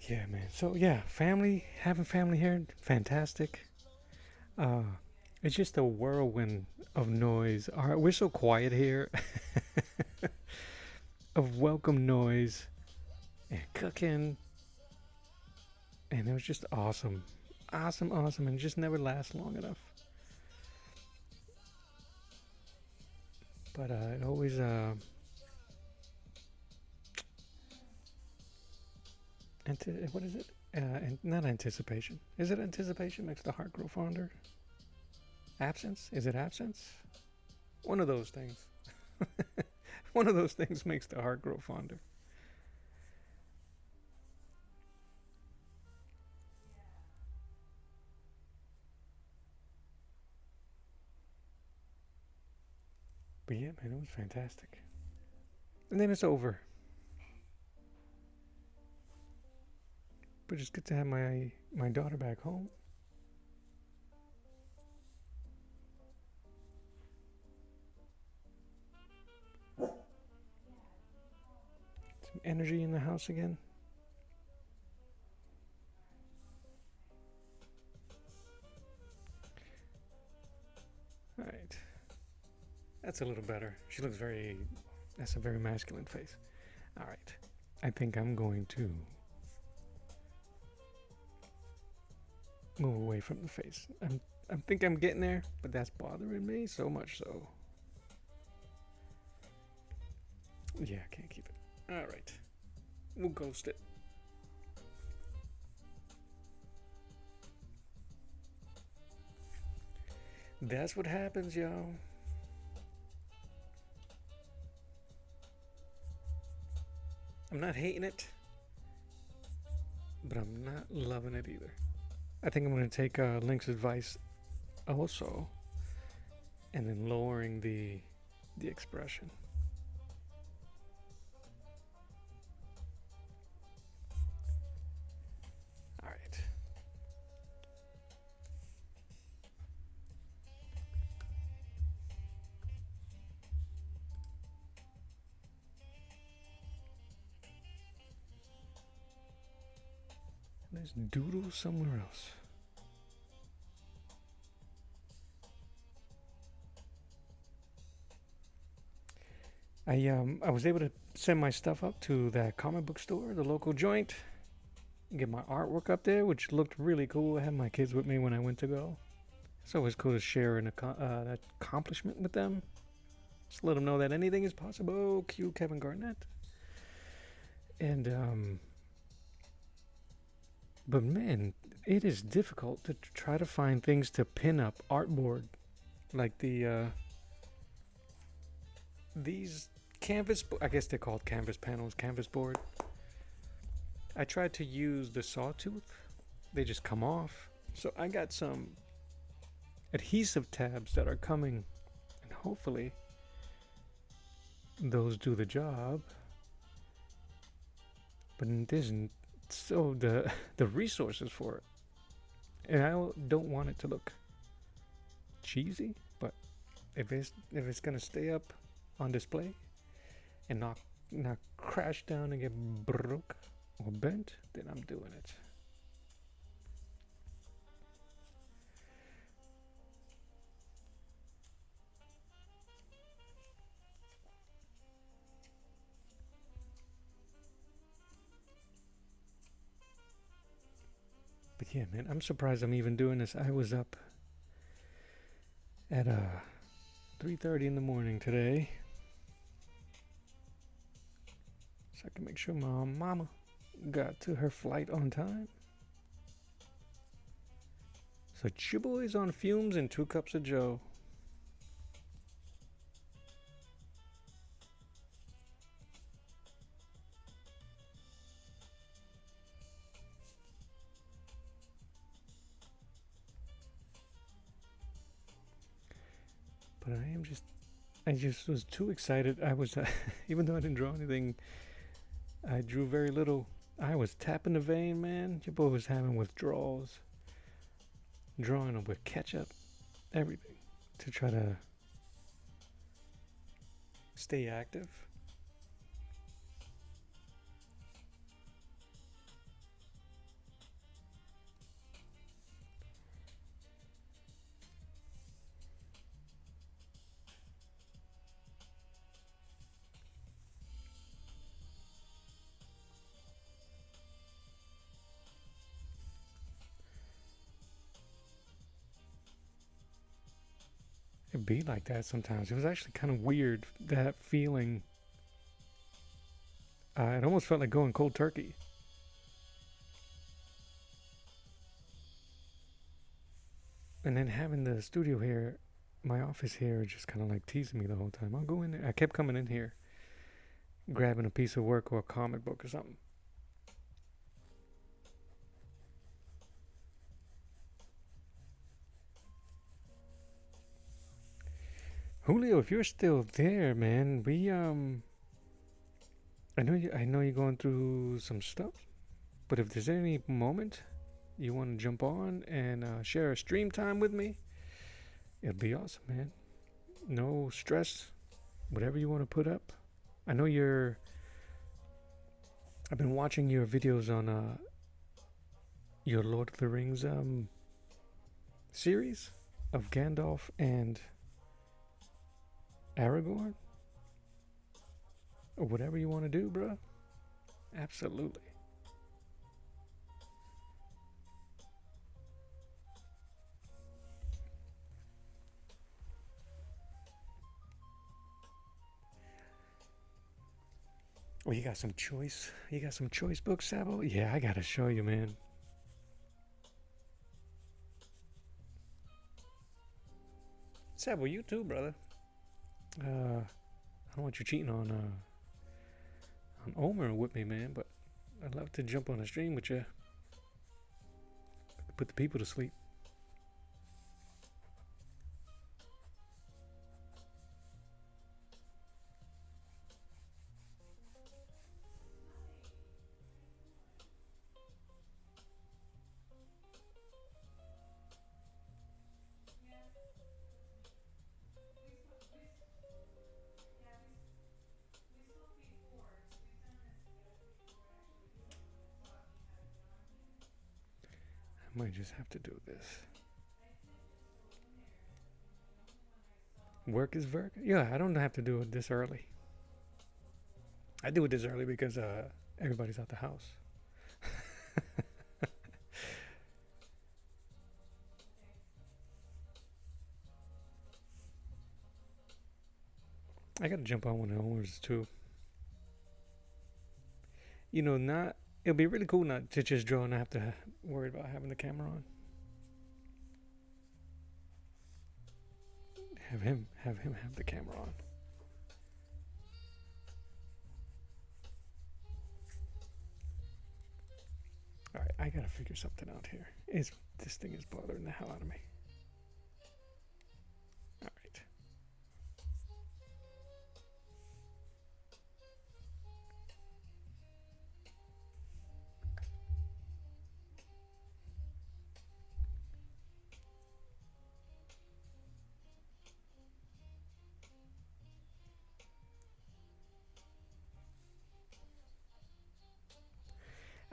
Yeah, man. So yeah, having family here, fantastic. Uh, it's just a whirlwind of noise. All right, we're so quiet here, of welcome noise and cooking, and it was just awesome, awesome, and it just never lasts long enough. But it always what is it? Not anticipation. Is it anticipation makes the heart grow fonder? Absence? Is it absence? One of those things. One of those things makes the heart grow fonder. But yeah, man, it was fantastic. And then it's over. But it's good to have my daughter back home. Some energy in the house again. All right. That's a little better. She looks very. That's a very masculine face. All right. I think I'm going to move away from the face. I think I'm getting there, but that's bothering me so much so. Yeah, I can't keep it. All right. We'll ghost it. That's what happens, y'all. I'm not hating it, but I'm not loving it either. I think I'm going to take Link's advice also, and then lowering the expression. All right. There's doodle somewhere else. I was able to send my stuff up to that comic book store, the local joint, and get my artwork up there, which looked really cool. I had my kids with me when I went to go. It's always cool to share that accomplishment with them. Just let them know that anything is possible. Cue Kevin Garnett. And but man, it is difficult to try to find things to pin up artboard, like these canvas. I guess they're called canvas panels, canvas board. I tried to use the sawtooth. They just come off. So I got some adhesive tabs that are coming, and hopefully those do the job. but there's so the resources for it, and I don't want it to look cheesy. But if it's gonna stay up on display and not crash down and get broke or bent, then I'm doing it. But yeah, man, I'm surprised I'm even doing this. I was up at 3:30 in the morning today, so I can make sure my mama got to her flight on time. So ChaBoi's on fumes and 2 cups of Joe. But I just was too excited. I was, even though I didn't draw anything, I drew very little. I was tapping the vein, man. ChaBoi was having withdrawals, drawing them with ketchup, everything, to try to stay active. It'd be like that sometimes. It was actually kind of weird, that feeling. It almost felt like going cold turkey. And then having the studio here, my office here, just kind of like teasing me the whole time. I'll go in there. I kept coming in here, grabbing a piece of work or a comic book or something. Julio, if you're still there, man, I know you're going through some stuff, but if there's any moment you want to jump on and share a stream time with me, it'll be awesome, man. No stress, whatever you want to put up. I know I've been watching your videos on your Lord of the Rings series of Gandalf and Aragorn, or whatever you want to do, bro. Absolutely. Oh, you got some choice. You got some choice books, Sabo? Yeah, I gotta show you, man. Sabo, you too, brother. I don't want you cheating on Omer with me, man, but I'd love to jump on a stream with you. Put the people to sleep. I might just have to do this. Work is work? Yeah, I don't have to do it this early. I do it this early because everybody's out the house. I gotta jump on one of the owners too. Not. It'll be really cool not to just draw and not have to worry about having the camera on. Have him have the camera on. All right, I gotta figure something out here. This thing is bothering the hell out of me. All right.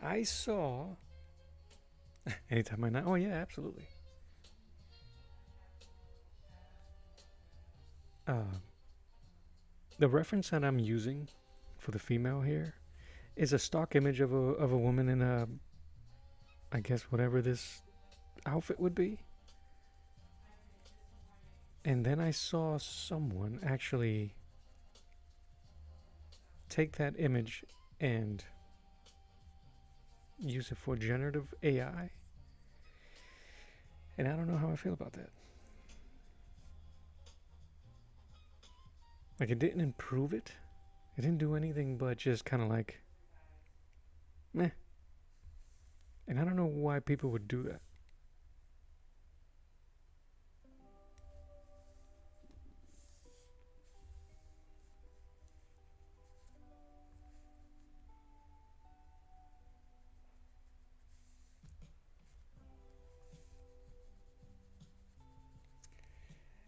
I saw. Anytime I not. Oh yeah, absolutely. Uh, the reference that I'm using for the female here is a stock image of a woman in a, I guess whatever this outfit would be. And then I saw someone actually take that image and use it for generative AI. And I don't know how I feel about that. Like, it didn't improve it. It didn't do anything but just kind of like, meh. And I don't know why people would do that.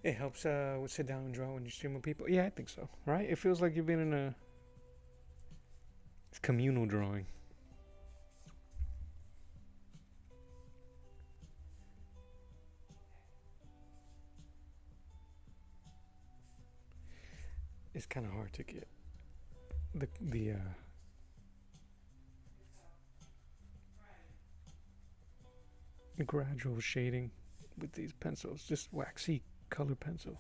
It helps sit down and draw when you stream with people. Yeah, I think so. Right? It feels like you've been in a communal drawing. It's kind of hard to get the gradual shading with these pencils. Just waxy color pencil.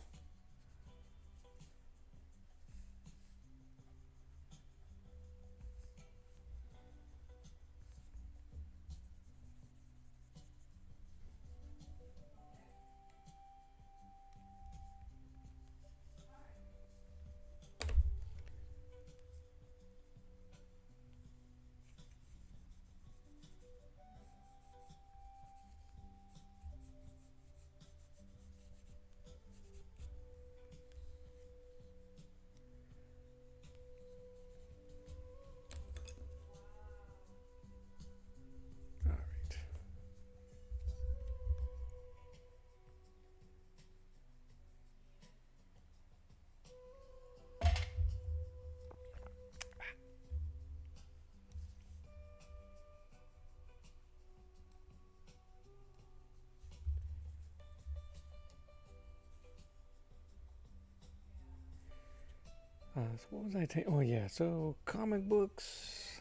So what was I taking? Oh yeah, so comic books.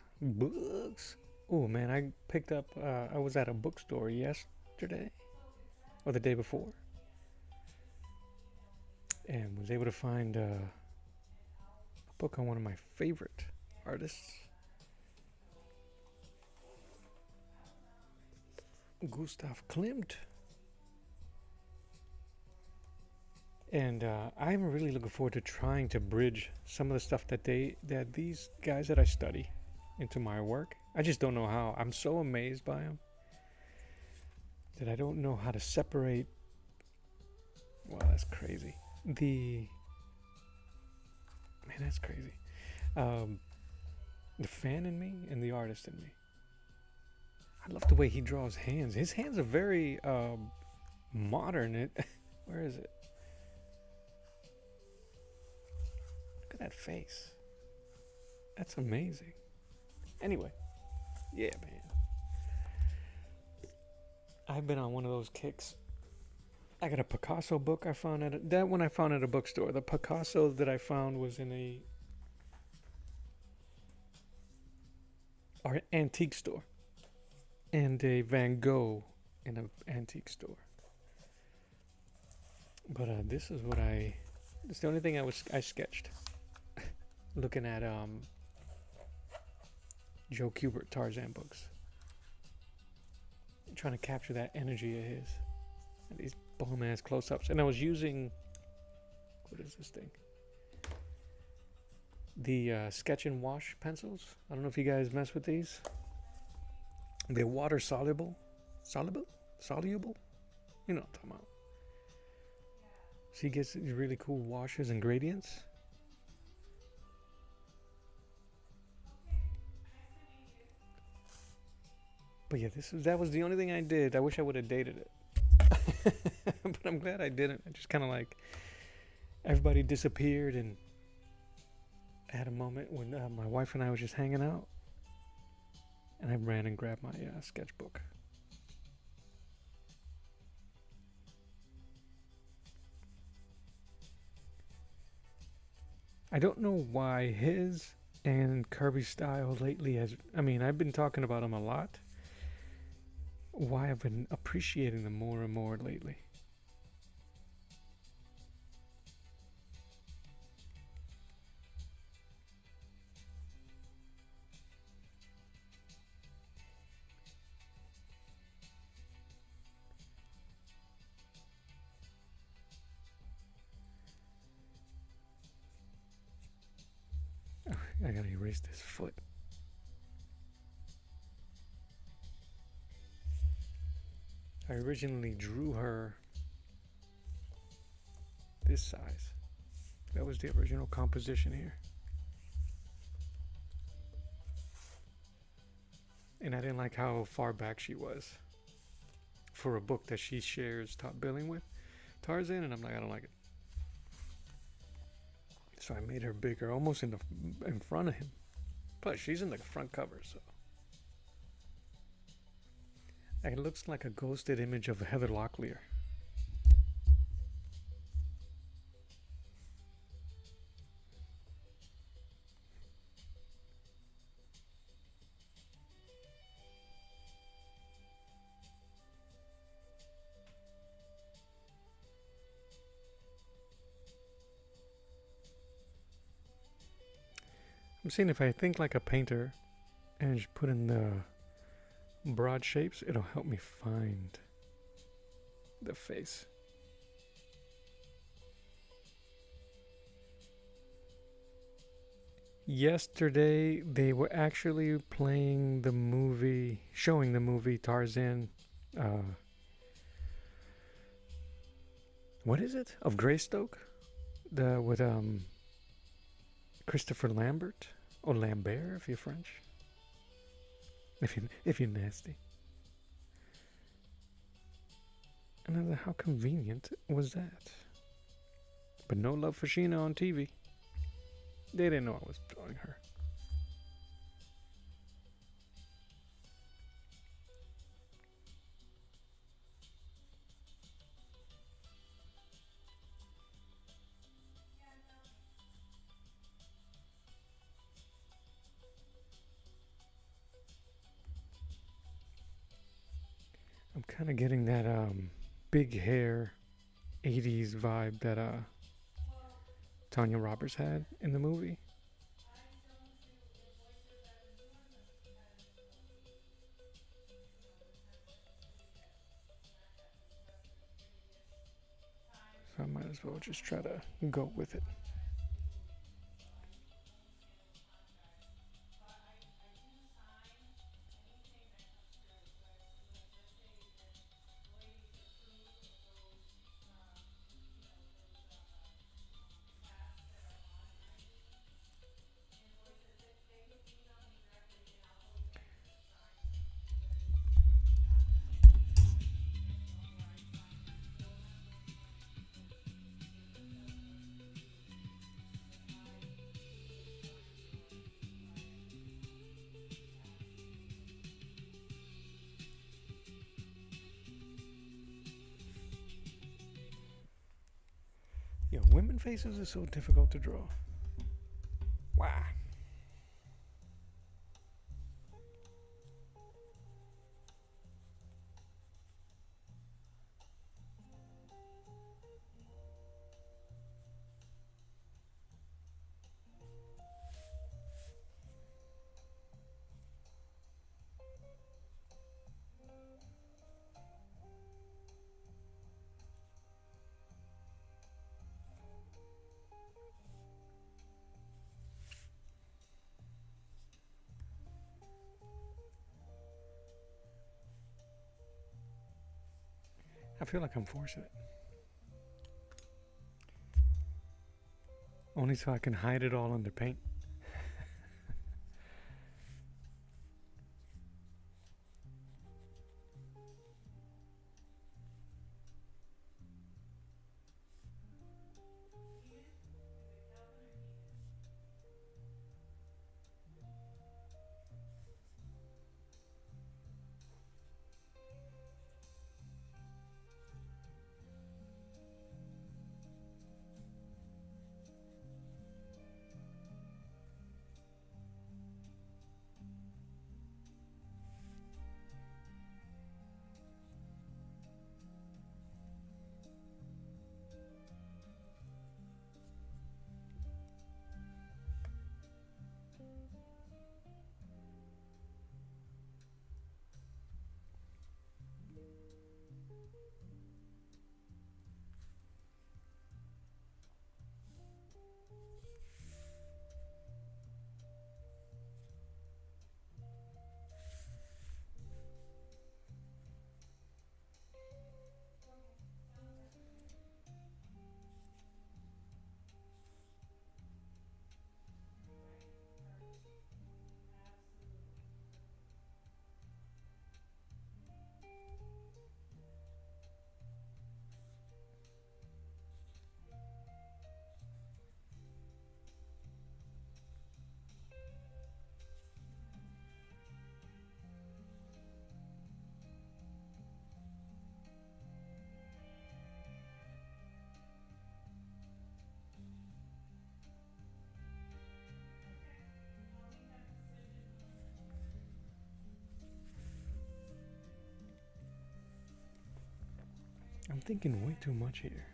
Oh man, I picked up. I was at a bookstore yesterday or the day before, and was able to find a book on one of my favorite artists, Gustav Klimt. And I'm really looking forward to trying to bridge some of the stuff that these guys that I study into my work. I just don't know how. I'm so amazed by them that I don't know how to separate. Wow, that's crazy. That's crazy. The fan in me and the artist in me. I love the way he draws hands. His hands are very modern. Where is it? That face. That's amazing. Anyway, yeah, man. I've been on one of those kicks. I got a Picasso book I found that one I found at a bookstore. The Picasso that I found was in a antique store, and a Van Gogh in an antique store. But this is what it's the only thing I sketched. Looking at Joe Kubert Tarzan books, trying to capture that energy of his, and these bomb ass close-ups. And I was using, what is this thing? The sketch and wash pencils. I don't know if you guys mess with these. They're water soluble. You know what I'm talking about. So he gets these really cool washes and gradients. But yeah, that was the only thing I did. I wish I would have dated it. But I'm glad I didn't. I just kind of like, everybody disappeared, and I had a moment when my wife and I was just hanging out. and I ran and grabbed my sketchbook. I don't know why his and Kirby's style lately has. I mean, I've been talking about them a lot. Why I've been appreciating them more and more lately. I gotta erase this foot. I originally drew her this size. That was the original composition here. And I didn't like how far back she was for a book that she shares top billing with Tarzan, and I'm like, I don't like it. So I made her bigger, almost in front of him. Plus, she's in the front cover, so it looks like a ghosted image of Heather Locklear. I'm seeing if I think like a painter and just put in the broad shapes, it'll help me find the face. Yesterday, they were actually playing the movie, showing the movie Tarzan. What is it? Of Greystoke? With Christopher Lambert or Lambert if you're French. If you're nasty. And I was like, how convenient was that? But no love for Sheena on TV. They didn't know I was drawing her. I'm kind of getting that big hair 80s vibe that Tanya Roberts had in the movie. So I might as well just try to go with it. Yo, women faces are so difficult to draw. Wow. I feel like I'm forcing it. Only so I can hide it all under paint. I'm thinking way too much here.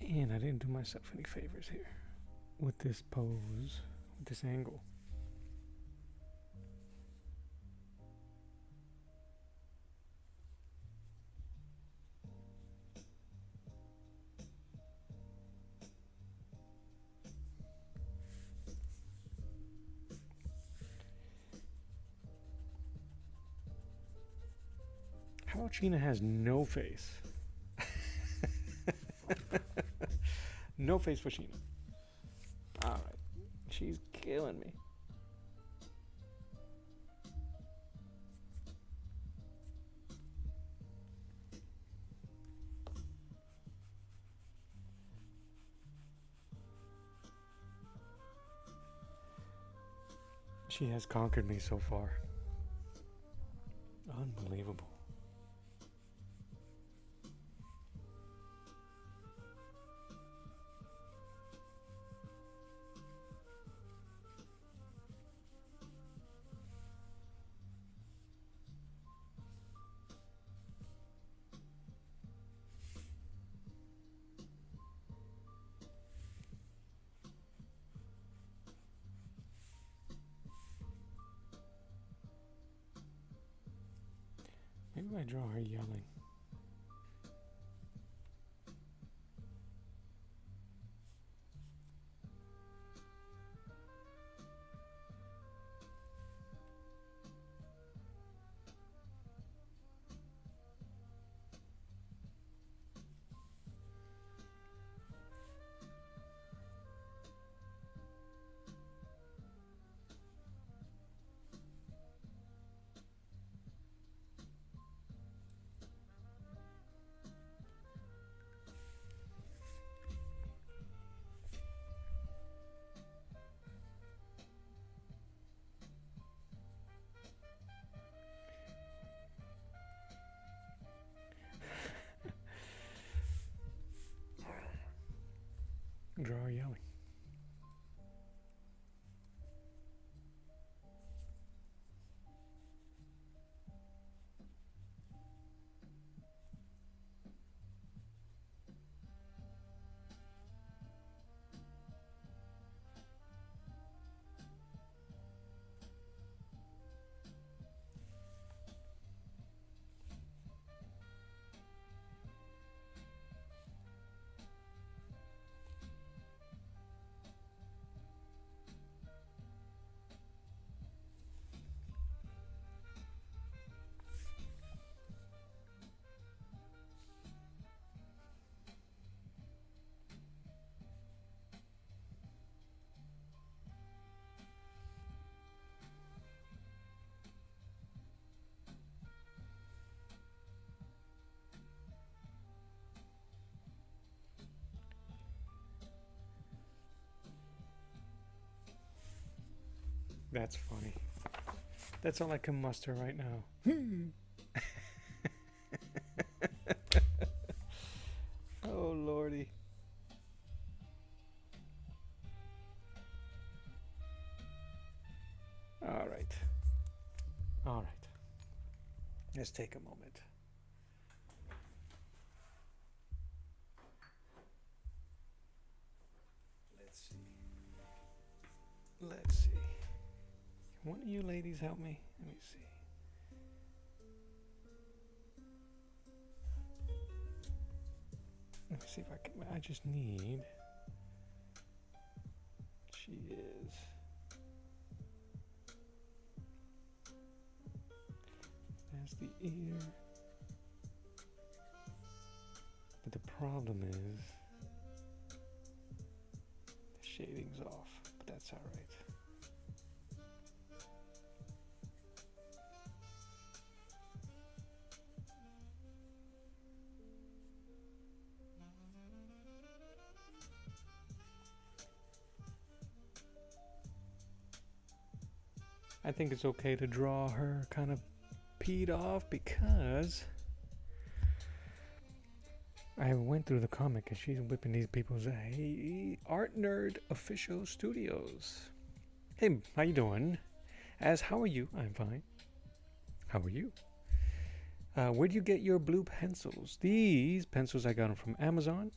And I didn't do myself any favors here with this pose, with this angle. How about Sheena has no face? No face for Sheena. Alright. She's killing me. She has conquered me so far. Unbelievable. Maybe I draw her yelling. Draw her yelling. That's funny. That's all I can muster right now. Oh, Lordy. All right. All right. Let's take a moment. Let's see. Can one of you ladies help me? Let me see. Let me see if I can. I just need. She is. That's the ear. But the problem is the shading's off, but that's all right. I think it's okay to draw her kind of peed off because I went through the comic and she's whipping these people's hey, Art Nerd Official Studios. Hey, how you doing? How are you? I'm fine. How are you? Where'd you get your blue pencils? These pencils I got them from Amazon.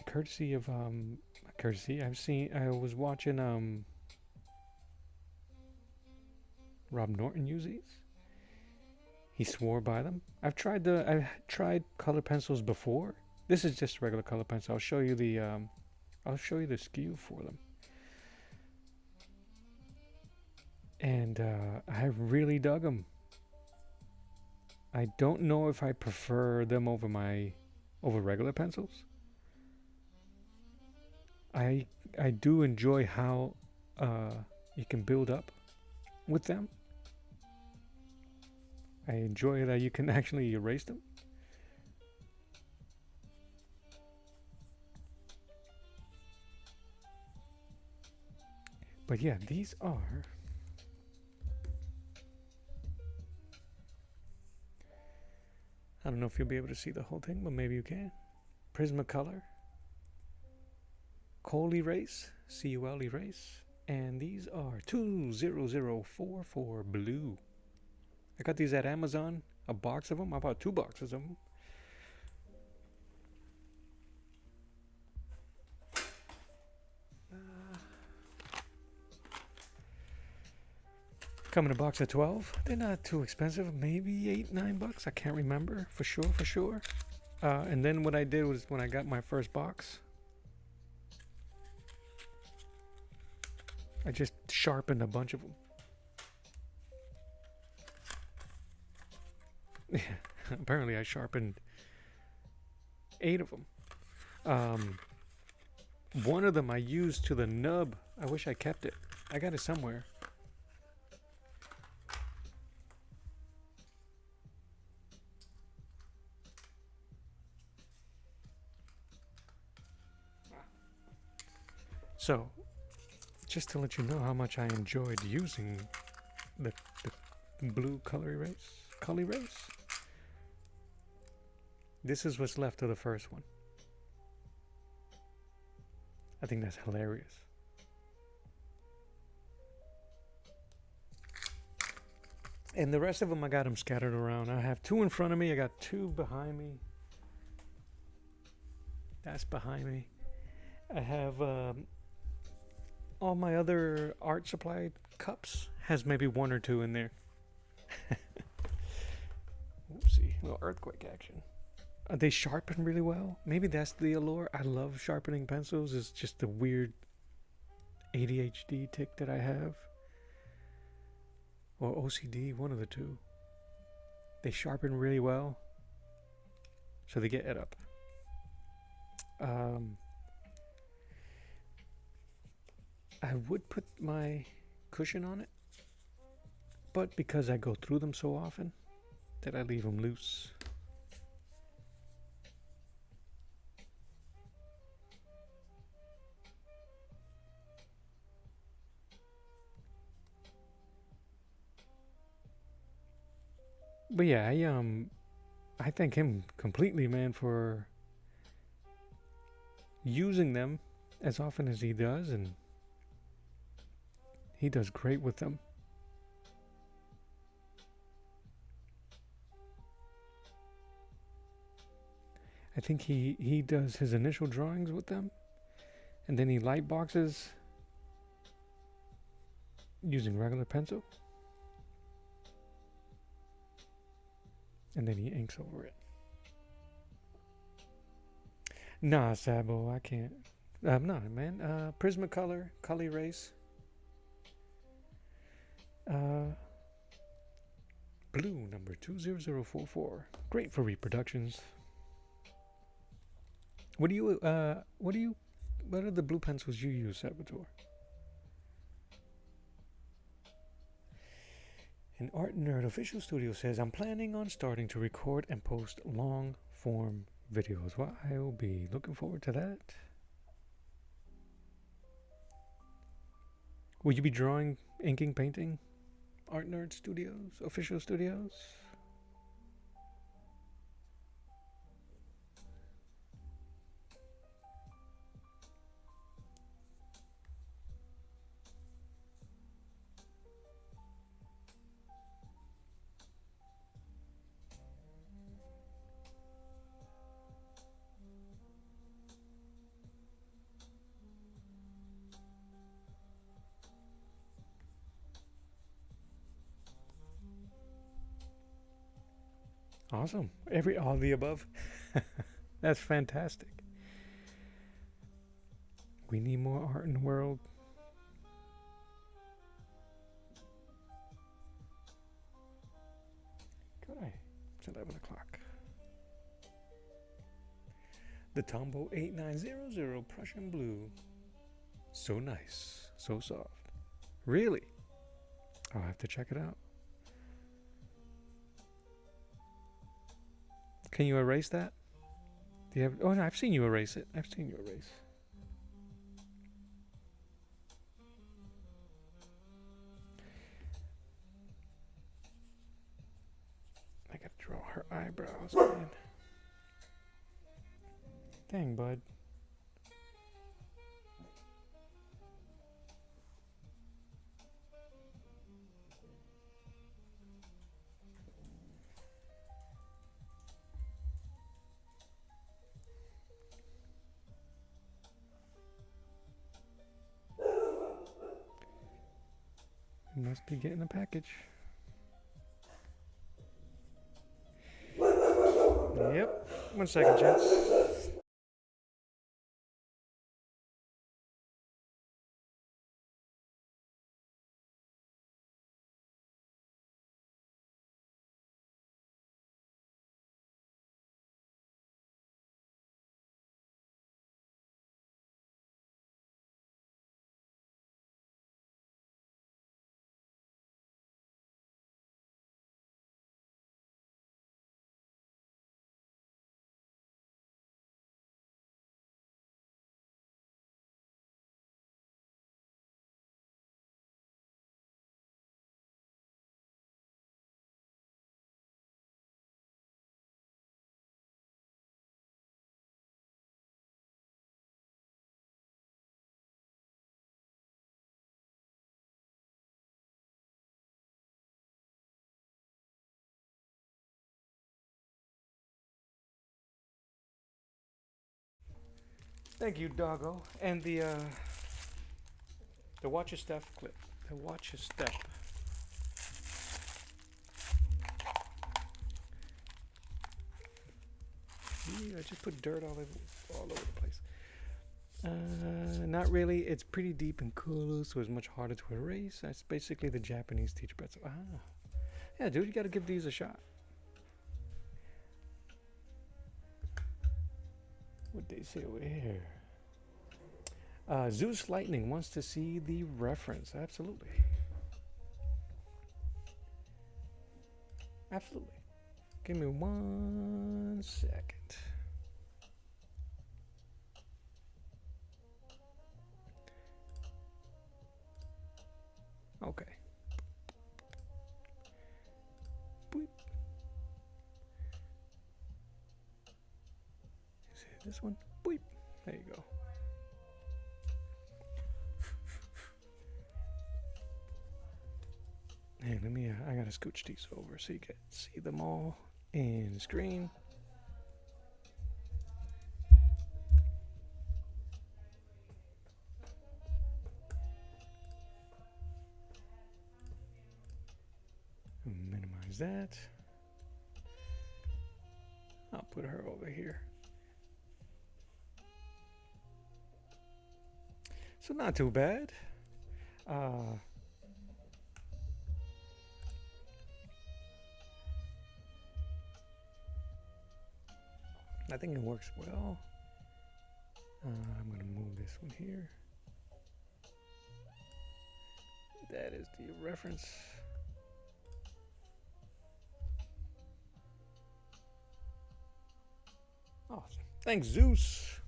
Courtesy of I was watching Rob Norton use these. He swore by them. I've tried color pencils before. This is just a regular color pencil. I'll show you the SKU for them. And I really dug them. I don't know if I prefer them over regular pencils. I do enjoy how you can build up with them. I enjoy that you can actually erase them. But yeah, these are I don't know if you'll be able to see the whole thing, but maybe you can. Prismacolor, Cul Erase, CUL Erase, and these are 20044 blue. I got these at Amazon, a box of them. I bought 2 boxes of them. Come in a box of 12. They're not too expensive. Maybe $8-9. I can't remember for sure. And then what I did was when I got my first box, I just sharpened a bunch of them. Apparently I sharpened 8 of them. One of them I used to the nub. I wish I kept it. I got it somewhere. So, just to let you know how much I enjoyed using the blue color erase. This is what's left of the first one. I think that's hilarious. And the rest of them, I got them scattered around. I have 2 in front of me. I got 2 behind me. That's behind me. I have all my other art supply cups. Has maybe 1 or 2 in there. Oopsie, a little earthquake action. They sharpen really well. Maybe that's the allure. I love sharpening pencils. It's just a weird ADHD tick that I have. Or OCD, one of the two. They sharpen really well. So they get it up. I would put my cushion on it. But because I go through them so often, that I leave them loose. But yeah, I thank him completely, man, for using them as often as he does, and he does great with them. I think he does his initial drawings with them, and then he light boxes using regular pencil. And then he inks over it. Nah, Sabo, I can't. I'm not, man. Prismacolor, Cul Erase. Blue number 20044. Great for reproductions. What are the blue pencils you use, Salvatore? An Art Nerd Official Studio says, I'm planning on starting to record and post long-form videos. Well, I will be looking forward to that. Will you be drawing, inking, painting? Art Nerd Studios, official studios? Awesome. All the above. That's fantastic. We need more art in the world. Good. It's 11 o'clock. The Tombow 8900 Prussian Blue. So nice. So soft. Really? I'll have to check it out. Can you erase that? Do you have? Oh no, I've seen you erase it. I've seen you erase. I gotta draw her eyebrows, man. Dang, bud. You must be getting a package. Yep. 1 second, gents. Thank you, doggo. And the watch your step clip. The watch your step. I just put dirt all over the place. Not really. It's pretty deep and cool, so it's much harder to erase. That's basically the Japanese teach pretzel. Yeah, dude, you gotta give these a shot. What they say over here? Zeus Lightning wants to see the reference. Absolutely. Absolutely. Give me 1 second. Okay. Boop. Is it this one? Boop. There you go. Hey, let me, I gotta scooch these over so you can see them all in the screen. Minimize that. I'll put her over here. So not too bad. I think it works well. I'm gonna move this one here. That is the reference. Oh, thanks, Zeus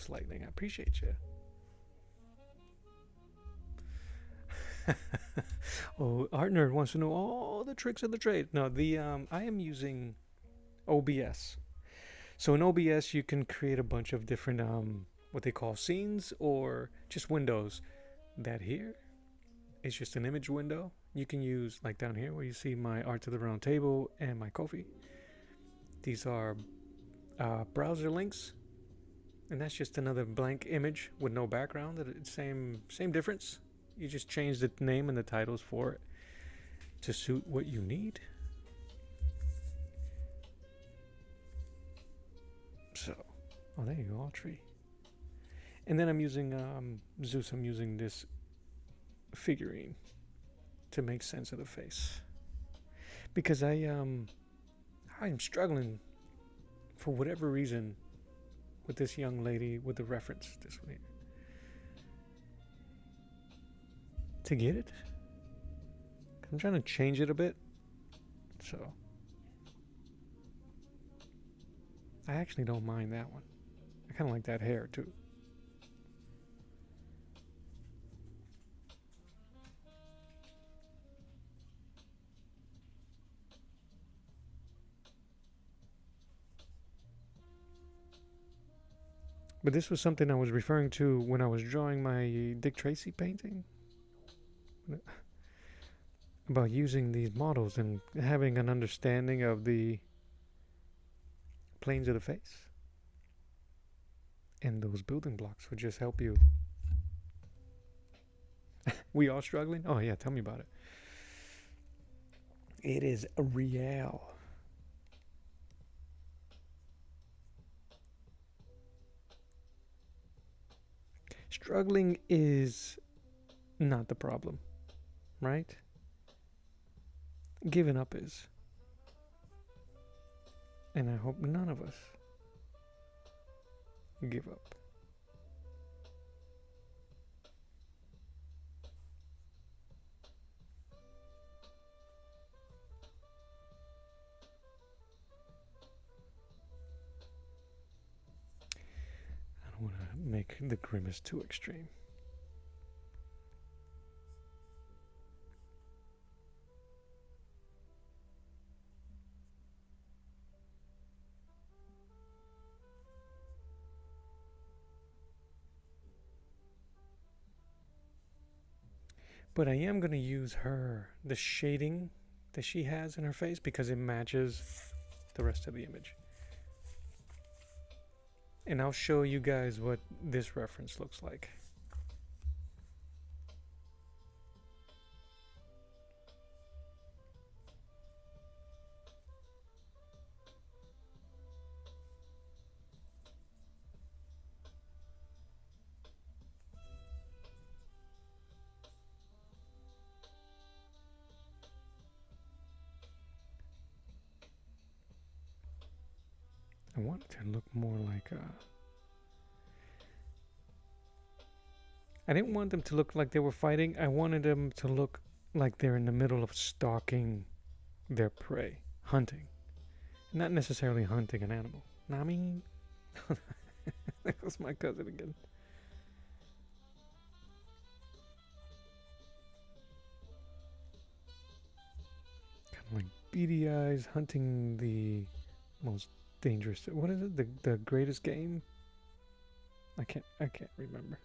Lightning. I appreciate you. Oh, Art Nerd wants to know all the tricks of the trade. No, I am using OBS. So in OBS, you can create a bunch of different what they call scenes or just windows. That here is just an image window. You can use like down here where you see my Art to the Round Table and my Ko-fi. These are browser links, and that's just another blank image with no background. Same difference. You just change the name and the titles for it to suit what you need. So, oh, there you go, all tree. And then I'm using Zeus. I'm using this figurine to make sense of the face, because I'm struggling for whatever reason with this young lady with the reference this way to get it. I'm trying to change it a bit, so I actually don't mind that one. I kind of like that hair too. But this was something I was referring to when I was drawing my Dick Tracy painting. About using these models and having an understanding of the planes of the face. And those building blocks would just help you. We all struggling? Oh yeah, tell me about it. It is real. Struggling is not the problem, right? Giving up is. And I hope none of us give up. I don't want to make the grimace too extreme. But I am going to use the shading that she has in her face, because it matches the rest of the image. And I'll show you guys what this reference looks like. I want it to look more like I didn't want them to look like they were fighting. I wanted them to look like they're in the middle of stalking their prey, hunting. Not necessarily hunting an animal. I mean, that was my cousin again. Kind of like beady eyes, hunting the most dangerous. What is it? The greatest game? I can't remember.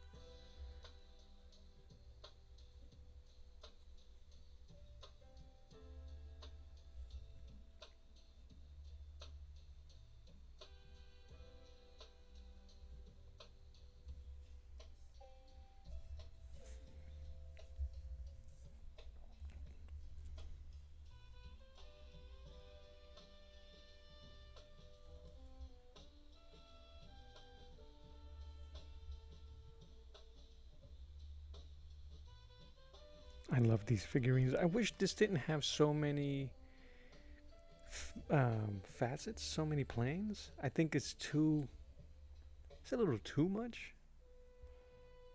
I love these figurines. I wish this didn't have so many facets, so many planes. I think it's a little too much.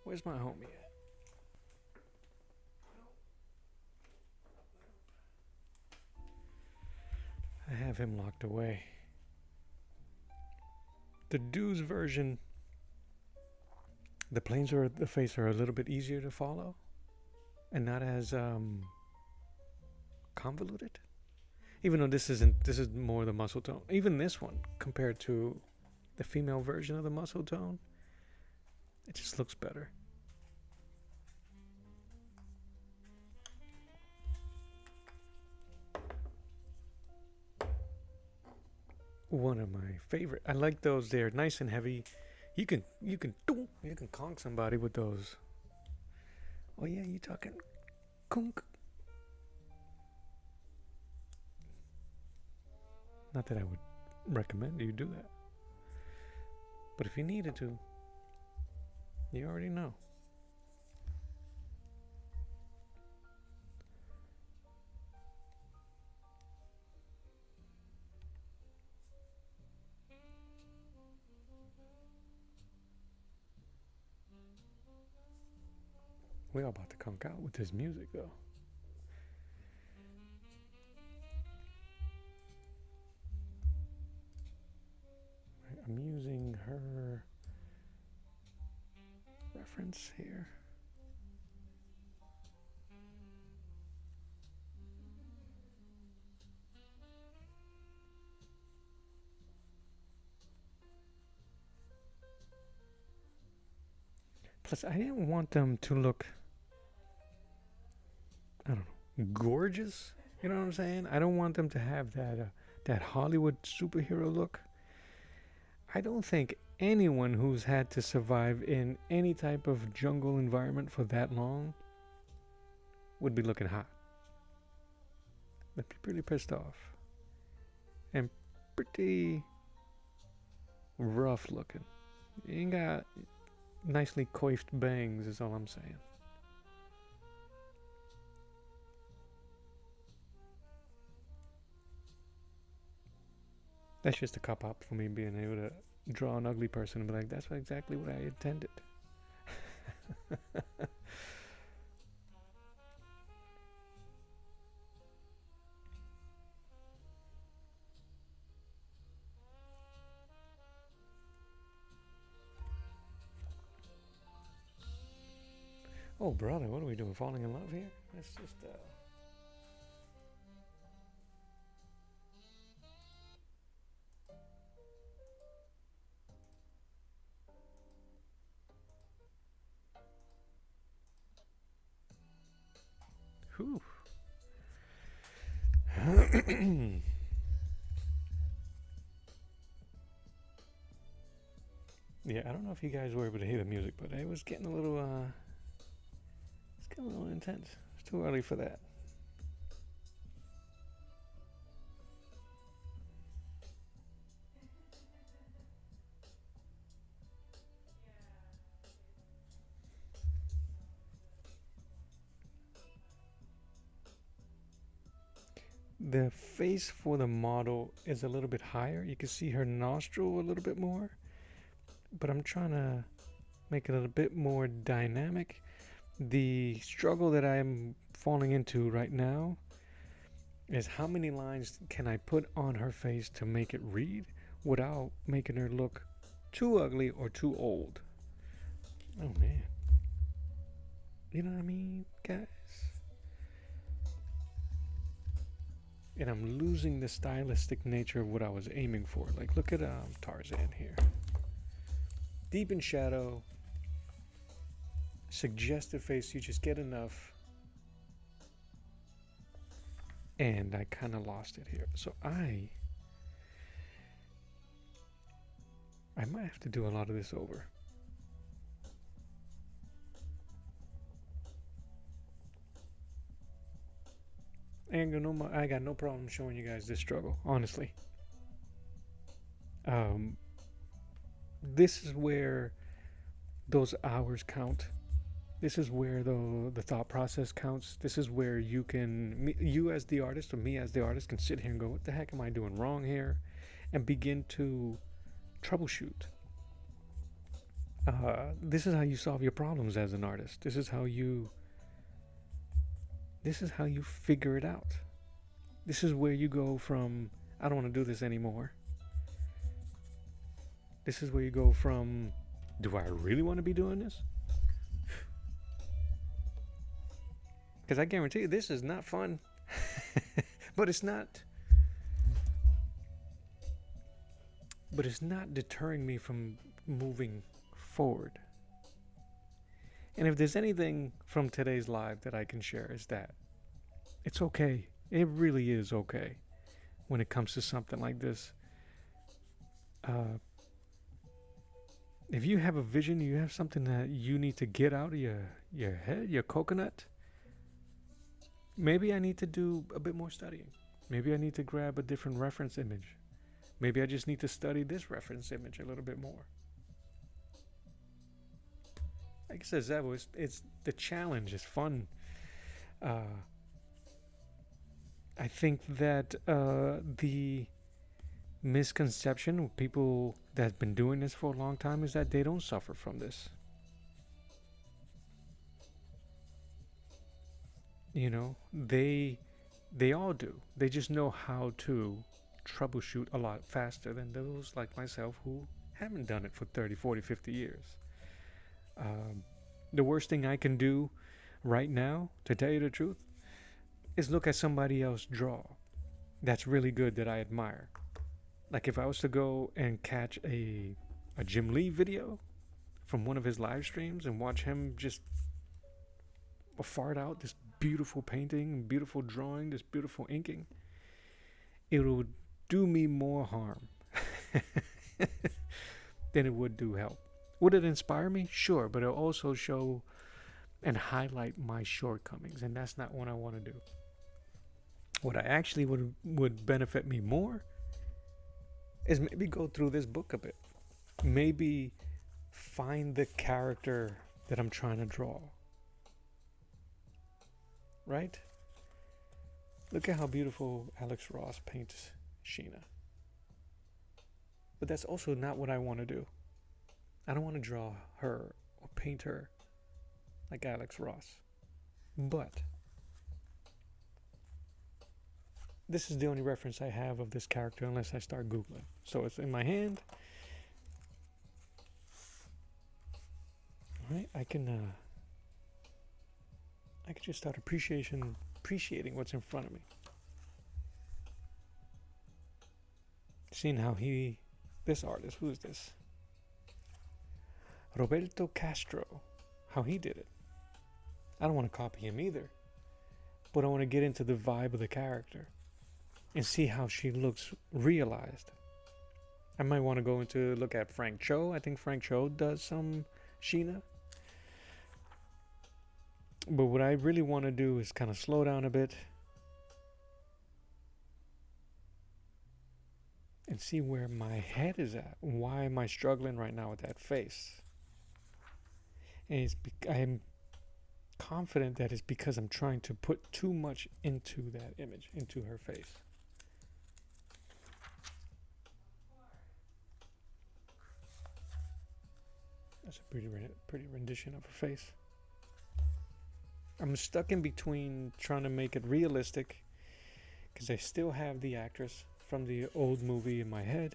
Where's my homie at? I have him locked away. The dude's version, the face are a little bit easier to follow. and not as convoluted. Even though this isn't, this is more the muscle tone. Even this one, compared to the female version of the muscle tone, it just looks better. One of my favorite. I like those. They're nice and heavy. You can conk somebody with those. Oh yeah, you talking conk? Not that I would recommend you do that, but if you needed to, you already know. We all about to conk out with this music though. Right, I'm using her reference here. Plus, I didn't want them to look, I don't know, gorgeous. You know what I'm saying? I don't want them to have that Hollywood superhero look. I don't think anyone who's had to survive in any type of jungle environment for that long would be looking hot. They'd be pretty pissed off and pretty rough looking. You ain't got nicely coiffed bangs, is all I'm saying. That's just a cop out for me being able to draw an ugly person and be like, that's exactly what I intended. Oh, brother, what are we doing? Falling in love here? Let's just, whew. Yeah, I don't know if you guys were able to hear the music, but it was getting a little, it's getting a little intense. It's too early for that. The face for the model is a little bit higher. You can see her nostril a little bit more, but I'm trying to make it a bit more dynamic. The struggle that I'm falling into right now is how many lines can I put on her face to make it read without making her look too ugly or too old. Oh man. You know what I mean, guys? And I'm losing the stylistic nature of what I was aiming for. Like, look at Tarzan here. Deep in shadow, suggestive face, you just get enough. And I kind of lost it here. So I might have to do a lot of this over. I got no problem showing you guys this struggle, honestly. This is where those hours count. This is where the thought process counts. This is where you as the artist, or me as the artist, can sit here and go, what the heck am I doing wrong here? And begin to troubleshoot. This is how you solve your problems as an artist. This is how you figure it out. This is where you go from, I don't want to do this anymore. This is where you go from, do I really want to be doing this? Because I guarantee you, this is not fun. But it's not. But it's not deterring me from moving forward. And if there's anything from today's live that I can share, is that it's okay. It really is okay when it comes to something like this. If you have a vision, you have something that you need to get out of your head, your coconut, maybe I need to do a bit more studying. Maybe I need to grab a different reference image. Maybe I just need to study this reference image a little bit more. Like I said, Zebo, it's the challenge is fun. I think that the misconception with people that's been doing this for a long time is that they don't suffer from this. You know, they all do. They just know how to troubleshoot a lot faster than those like myself who haven't done it for 30, 40, 50 years. The worst thing I can do right now, to tell you the truth, is look at somebody else draw that's really good that I admire. Like if I was to go and catch a Jim Lee video from one of his live streams and watch him just fart out this beautiful painting, beautiful drawing, this beautiful inking, it would do me more harm than it would do help. Would it inspire me? Sure, but it'll also show and highlight my shortcomings, and that's not what I want to do. What I actually would benefit me more is maybe go through this book a bit. Maybe find the character that I'm trying to draw. Right? Look at how beautiful Alex Ross paints Sheena. But that's also not what I want to do. I don't want to draw her or paint her like Alex Ross. But this is the only reference I have of this character unless I start Googling. So it's in my hand. Alright, I can just start appreciating what's in front of me. Seeing how this artist, who is this? Roberto Castro, how he did it. I don't want to copy him either, but I want to get into the vibe of the character and see how she looks realized. I might want to go into look at Frank Cho. I think Frank Cho does some Sheena. But what I really want to do is kind of slow down a bit and see where my head is at. Why am I struggling right now with that face? And I am confident that it's because I'm trying to put too much into that image, into her face. That's a pretty rendition of her face. I'm stuck in between trying to make it realistic because I still have the actress from the old movie in my head,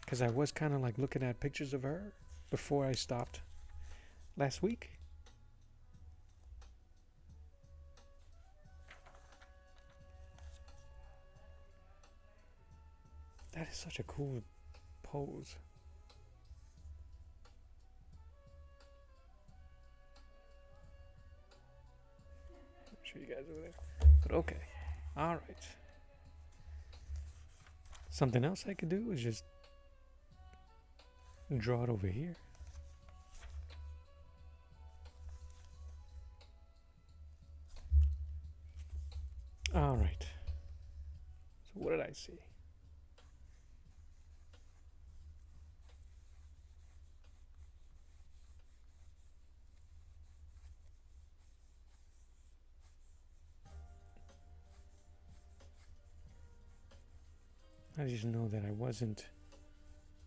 because I was kind of like looking at pictures of her before I stopped last week. That is such a cool pose. Show you guys over there. But okay. All right. Something else I could do is just draw it over here. All right. So what did I see? I just know that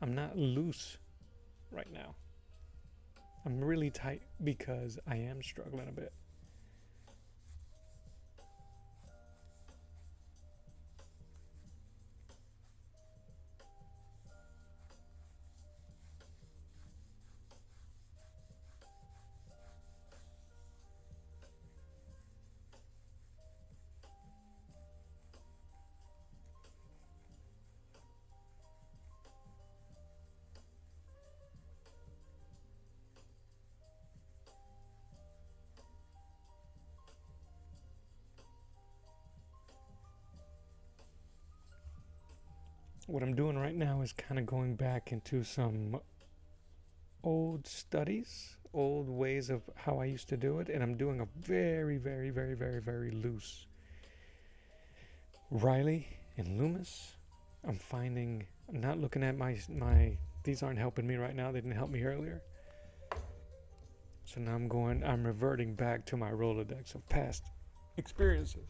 I'm not loose right now. I'm really tight because I am struggling a bit. What I'm doing right now is kind of going back into some old studies, old ways of how I used to do it, and I'm doing a very, very, very, very, very loose Riley and Loomis. I'm not looking at my these aren't helping me right now. They didn't help me earlier. So now I'm reverting back to my Rolodex of past experiences.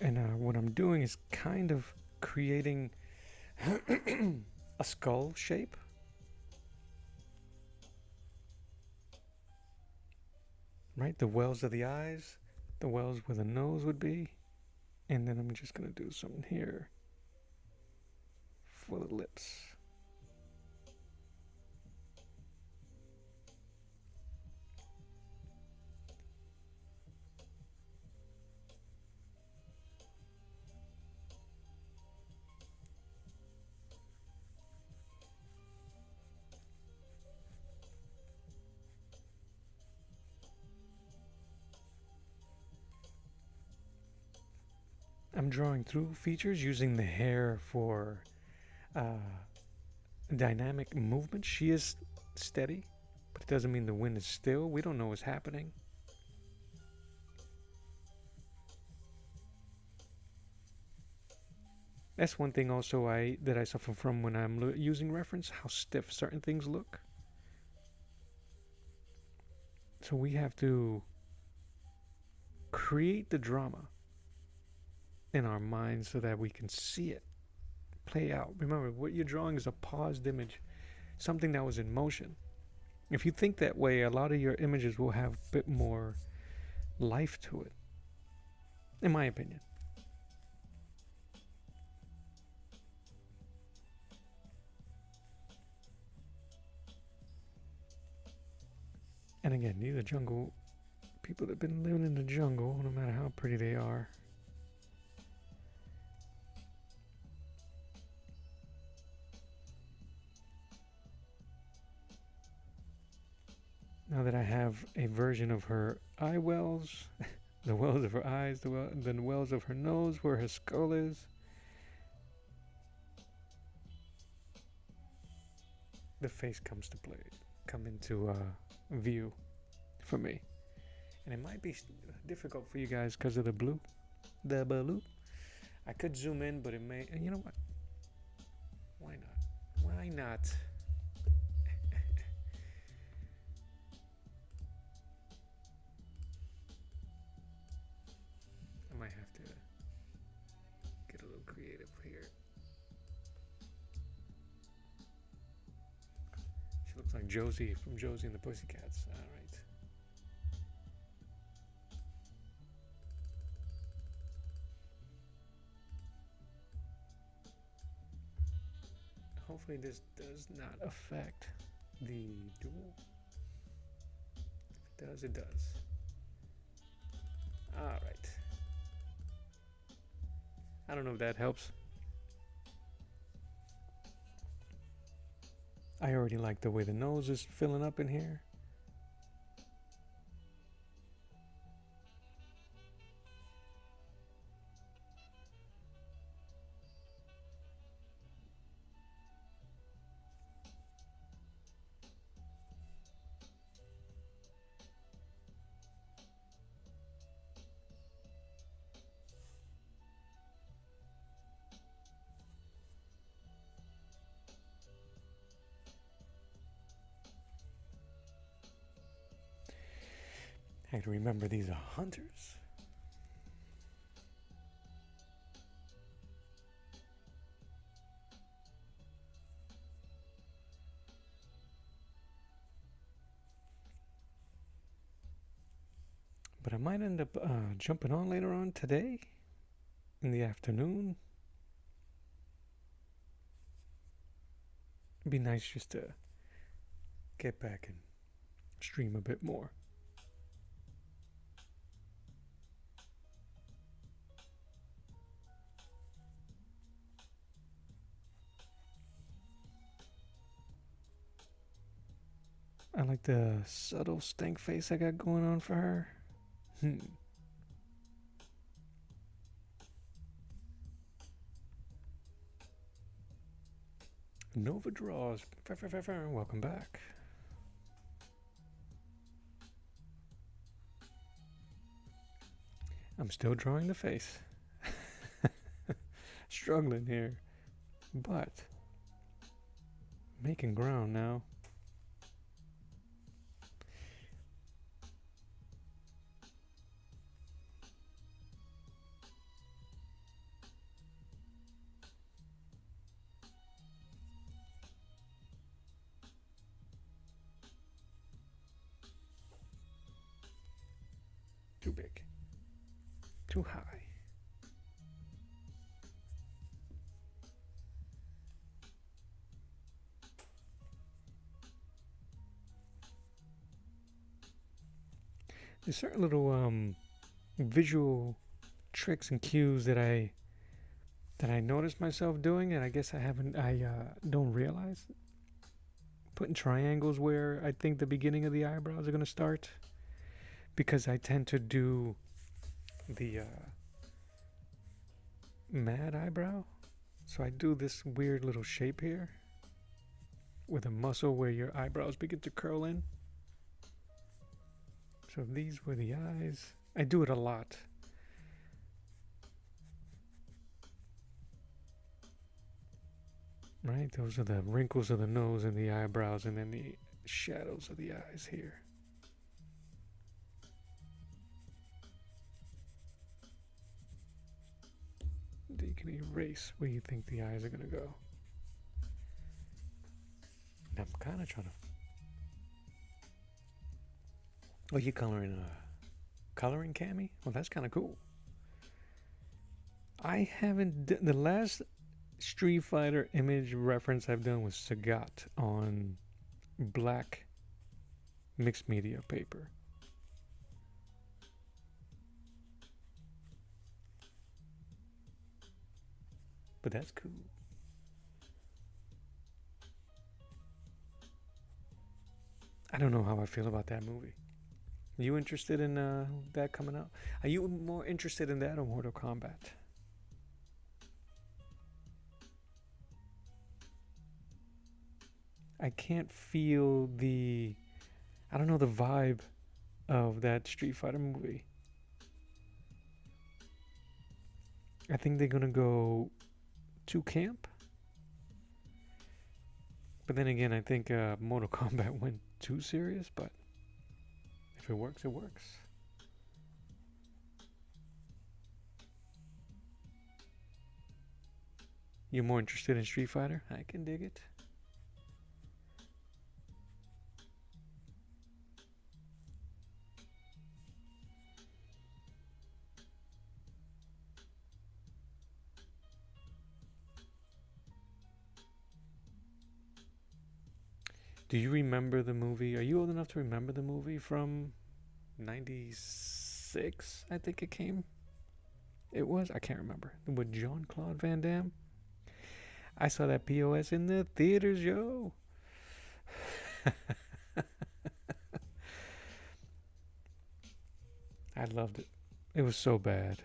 And what I'm doing is kind of creating a skull shape. Right? The wells of the eyes, the wells where the nose would be. And then I'm just going to do something here for the lips. I'm drawing through features using the hair for dynamic movement. She is steady, but it doesn't mean the wind is still. We don't know what's happening. That's one thing also that I suffer from when I'm using reference, how stiff certain things look. So we have to create the drama in our minds so that we can see it play out. Remember, what you're drawing is a paused image, something that was in motion. If you think that way, a lot of your images will have a bit more life to it, in my opinion. And again, these are jungle people that have been living in the jungle, no matter how pretty they are. Now that I have a version of her eye wells, the wells of her eyes, the wells of her nose, where her skull is, the face come into view for me. And it might be difficult for you guys because of the blue. I could zoom in, but it may, you know what? Why not? Why not? I might have to get a little creative here. She looks like Josie from Josie and the Pussycats. All right. Hopefully this does not affect the dual. If it does, it does. All right. I don't know if that helps. I already like the way the nose is filling up in here. I have to remember these are hunters. But I might end up jumping on later on today in the afternoon. It'd be nice just to get back and stream a bit more. I like the subtle stank face I got going on for her. Nova Draws. Welcome back. I'm still drawing the face. Struggling here. But making ground now. Too big. Too high. There's certain little visual tricks and cues that I noticed myself doing, and I guess I don't realize. Putting triangles where I think the beginning of the eyebrows are gonna start, because I tend to do the mad eyebrow. So I do this weird little shape here with a muscle where your eyebrows begin to curl in. So these were the eyes. I do it a lot. Right? Those are the wrinkles of the nose and the eyebrows, and then the shadows of the eyes here. You can erase where you think the eyes are going to go. And I'm kind of trying to... Oh, you coloring Cami? Well, that's kind of cool. I haven't... The last Street Fighter image reference I've done was Sagat on black mixed media paper. But that's cool. I don't know how I feel about that movie. You interested in that coming out? Are you more interested in that or Mortal Kombat? I can't feel the... I don't know the vibe of that Street Fighter movie. I think they're gonna go too camp. But then again, I think Mortal Kombat went too serious, but if it works, it works. You're more interested in Street Fighter? I can dig it. Do you remember the movie? Are you old enough to remember the movie from 96? I think it came. It was? I can't remember. With Jean-Claude Van Damme? I saw that POS in the theaters, yo. I loved it. It was so bad.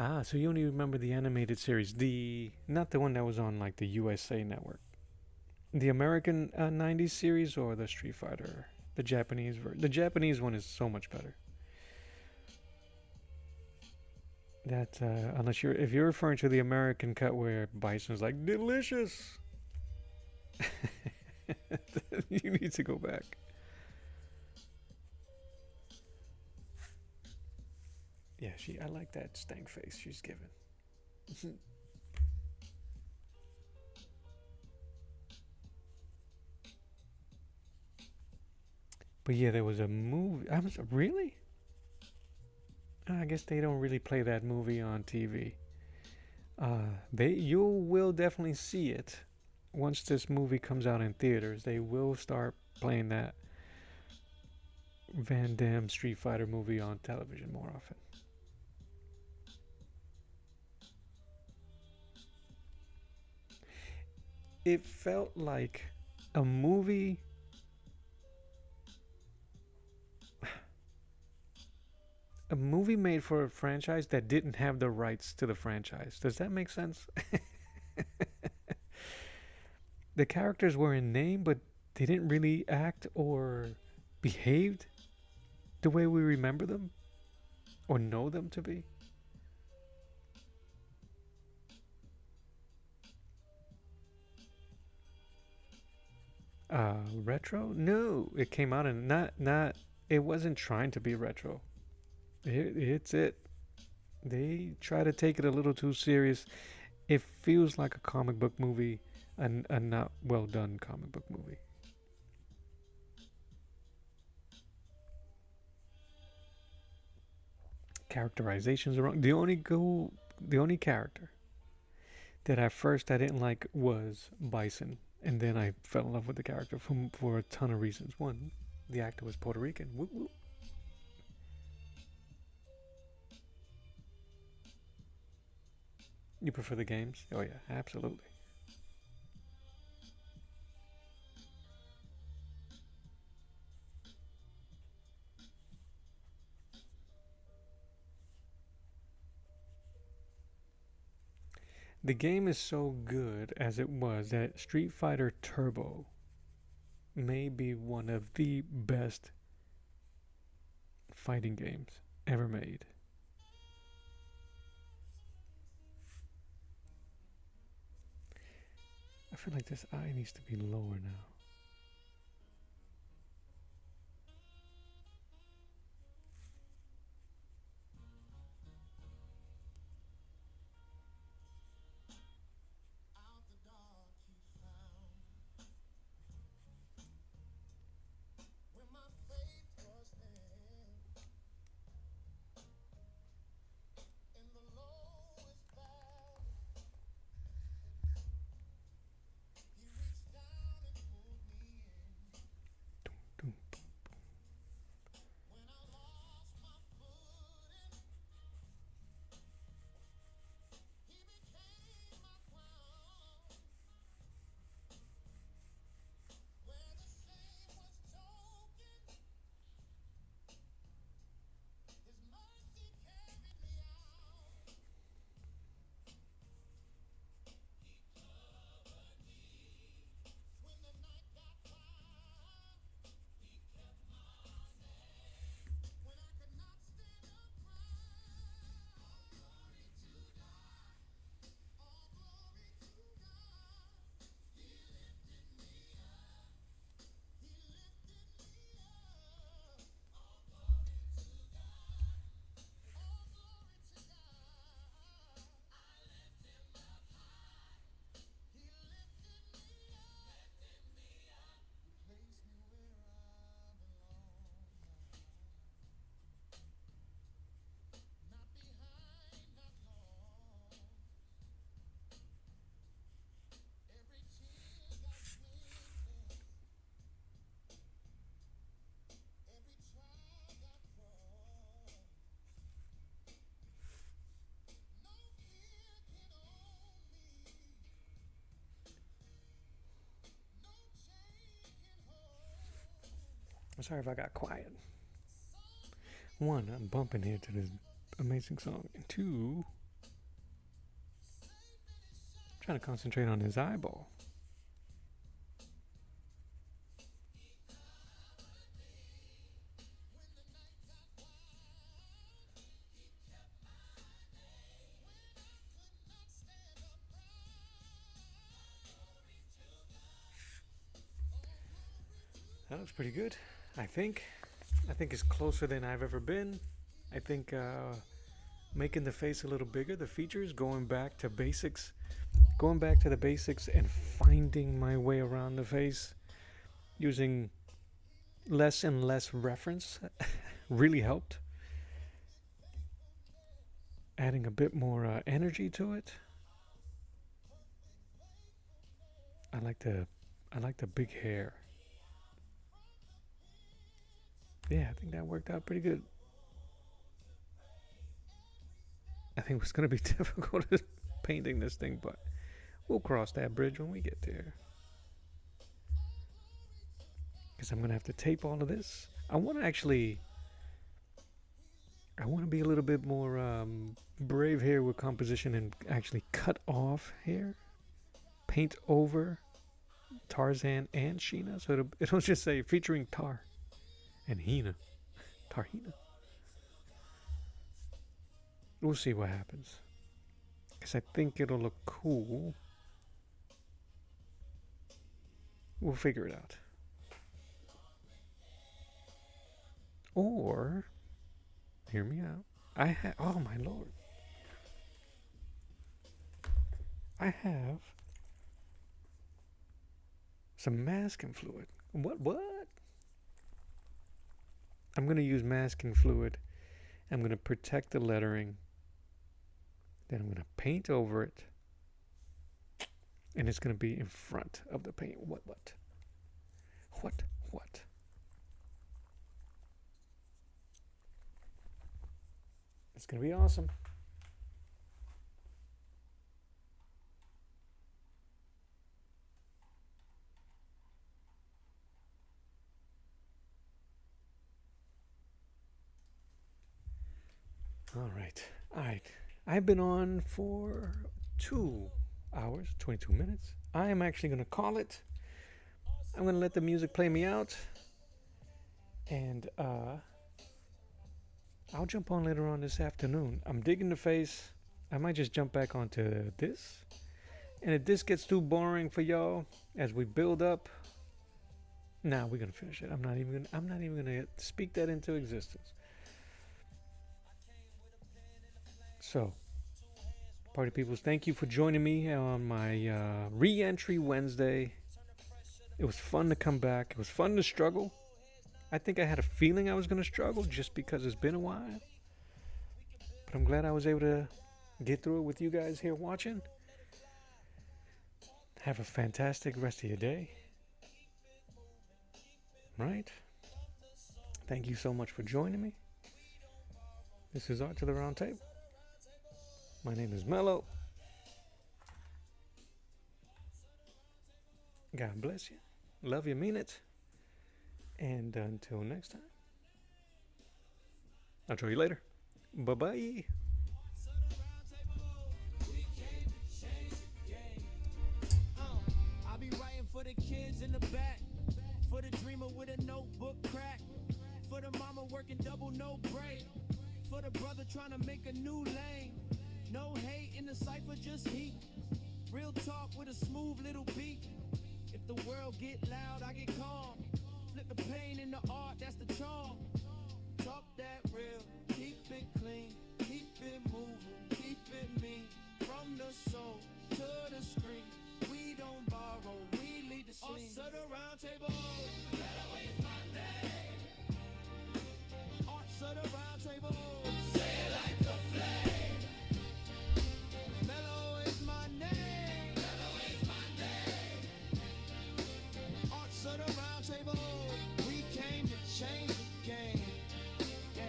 Ah, so you only remember the animated series, not the one that was on like the USA Network, the American 90s series, or the Street Fighter, the Japanese version. The Japanese one is so much better. That unless if you're referring to the American cut where Bison's like delicious, you need to go back. Yeah, I like that stank face she's given. But yeah, there was a movie. I was really. I guess they don't really play that movie on TV. They you will definitely see it once this movie comes out in theaters. They will start playing that Van Damme Street Fighter movie on television more often. It felt like a movie, a movie made for a franchise that didn't have the rights to the franchise. Does that make sense? The characters were in name, but they didn't really act or behaved the way we remember them or know them to be. Retro? No, it came out and not. It wasn't trying to be retro. It's it. They try to take it a little too serious. It feels like a comic book movie, and a not well done comic book movie. Characterizations are wrong. The only character that at first I didn't like was Bison, and then I fell in love with the character for a ton of reasons. One, the actor was Puerto Rican. Whoop, whoop. You prefer the games? Oh yeah, absolutely. The game is so good as it was that Street Fighter Turbo may be one of the best fighting games ever made. I feel like this eye needs to be lower now. I'm sorry if I got quiet. One, I'm bumping here to this amazing song. And two, I'm trying to concentrate on his eyeball. That looks pretty good. I think. I think it's closer than I've ever been. I think making the face a little bigger, the features, going back to the basics and finding my way around the face using less and less reference really helped. Adding a bit more energy to it. I like the big hair. Yeah, I think that worked out pretty good. I think it was going to be difficult painting this thing, but we'll cross that bridge when we get there. Because I'm going to have to tape all of this. I want to be a little bit more brave here with composition and actually cut off here. Paint over Tarzan and Sheena. So it'll just say featuring Tar and Hina. Tarhina. We'll see what happens. Because I think it'll look cool. We'll figure it out. Or, hear me out. Oh my lord. I have some masking fluid. What? I'm going to use masking fluid. I'm going to protect the lettering. Then I'm going to paint over it. And it's going to be in front of the paint. What? It's going to be awesome. All right. I've been on for 2 hours, 22 minutes. I am actually going to call it. I'm going to let the music play me out. And I'll jump on later on this afternoon. I'm digging the face. I might just jump back onto this. And if this gets too boring for y'all as we build up, we're going to finish it. I'm not even going to speak that into existence. So, party peoples, thank you for joining me on my re-entry Wednesday. It was fun to come back. It was fun to struggle. I think I had a feeling I was going to struggle just because it's been a while. But I'm glad I was able to get through it with you guys here watching. Have a fantastic rest of your day. Right? Thank you so much for joining me. This is Art to the Round Table. My name is Mello. God bless you. Love you, mean it. And until next time, I'll show you later. Bye-bye. I'll be writing for the kids in the back, for the dreamer with a notebook crack, for the mama working double no break, for the brother trying to make a new lane. No hate in the cipher, just heat. Real talk with a smooth little beat. If the world get loud, I get calm. Flip the pain into art, that's the charm. Talk that real, keep it clean, keep it moving, keep it mean. From the soul to the screen, we don't borrow, we lead the scene. Arts of the round table, better waste my day. Arts of the round table, say it like the flame. Mellow is my name, mellow is my name. Arts of the round table, we came to change the game. Yeah.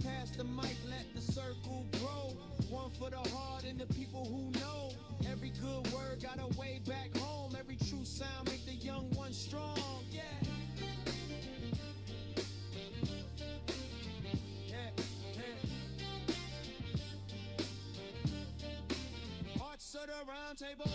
Pass the mic, let the circle grow. One for the heart and the people who know. Every good word got a way back home. Every true sound make the young one strong. Yeah. Arts of the round table.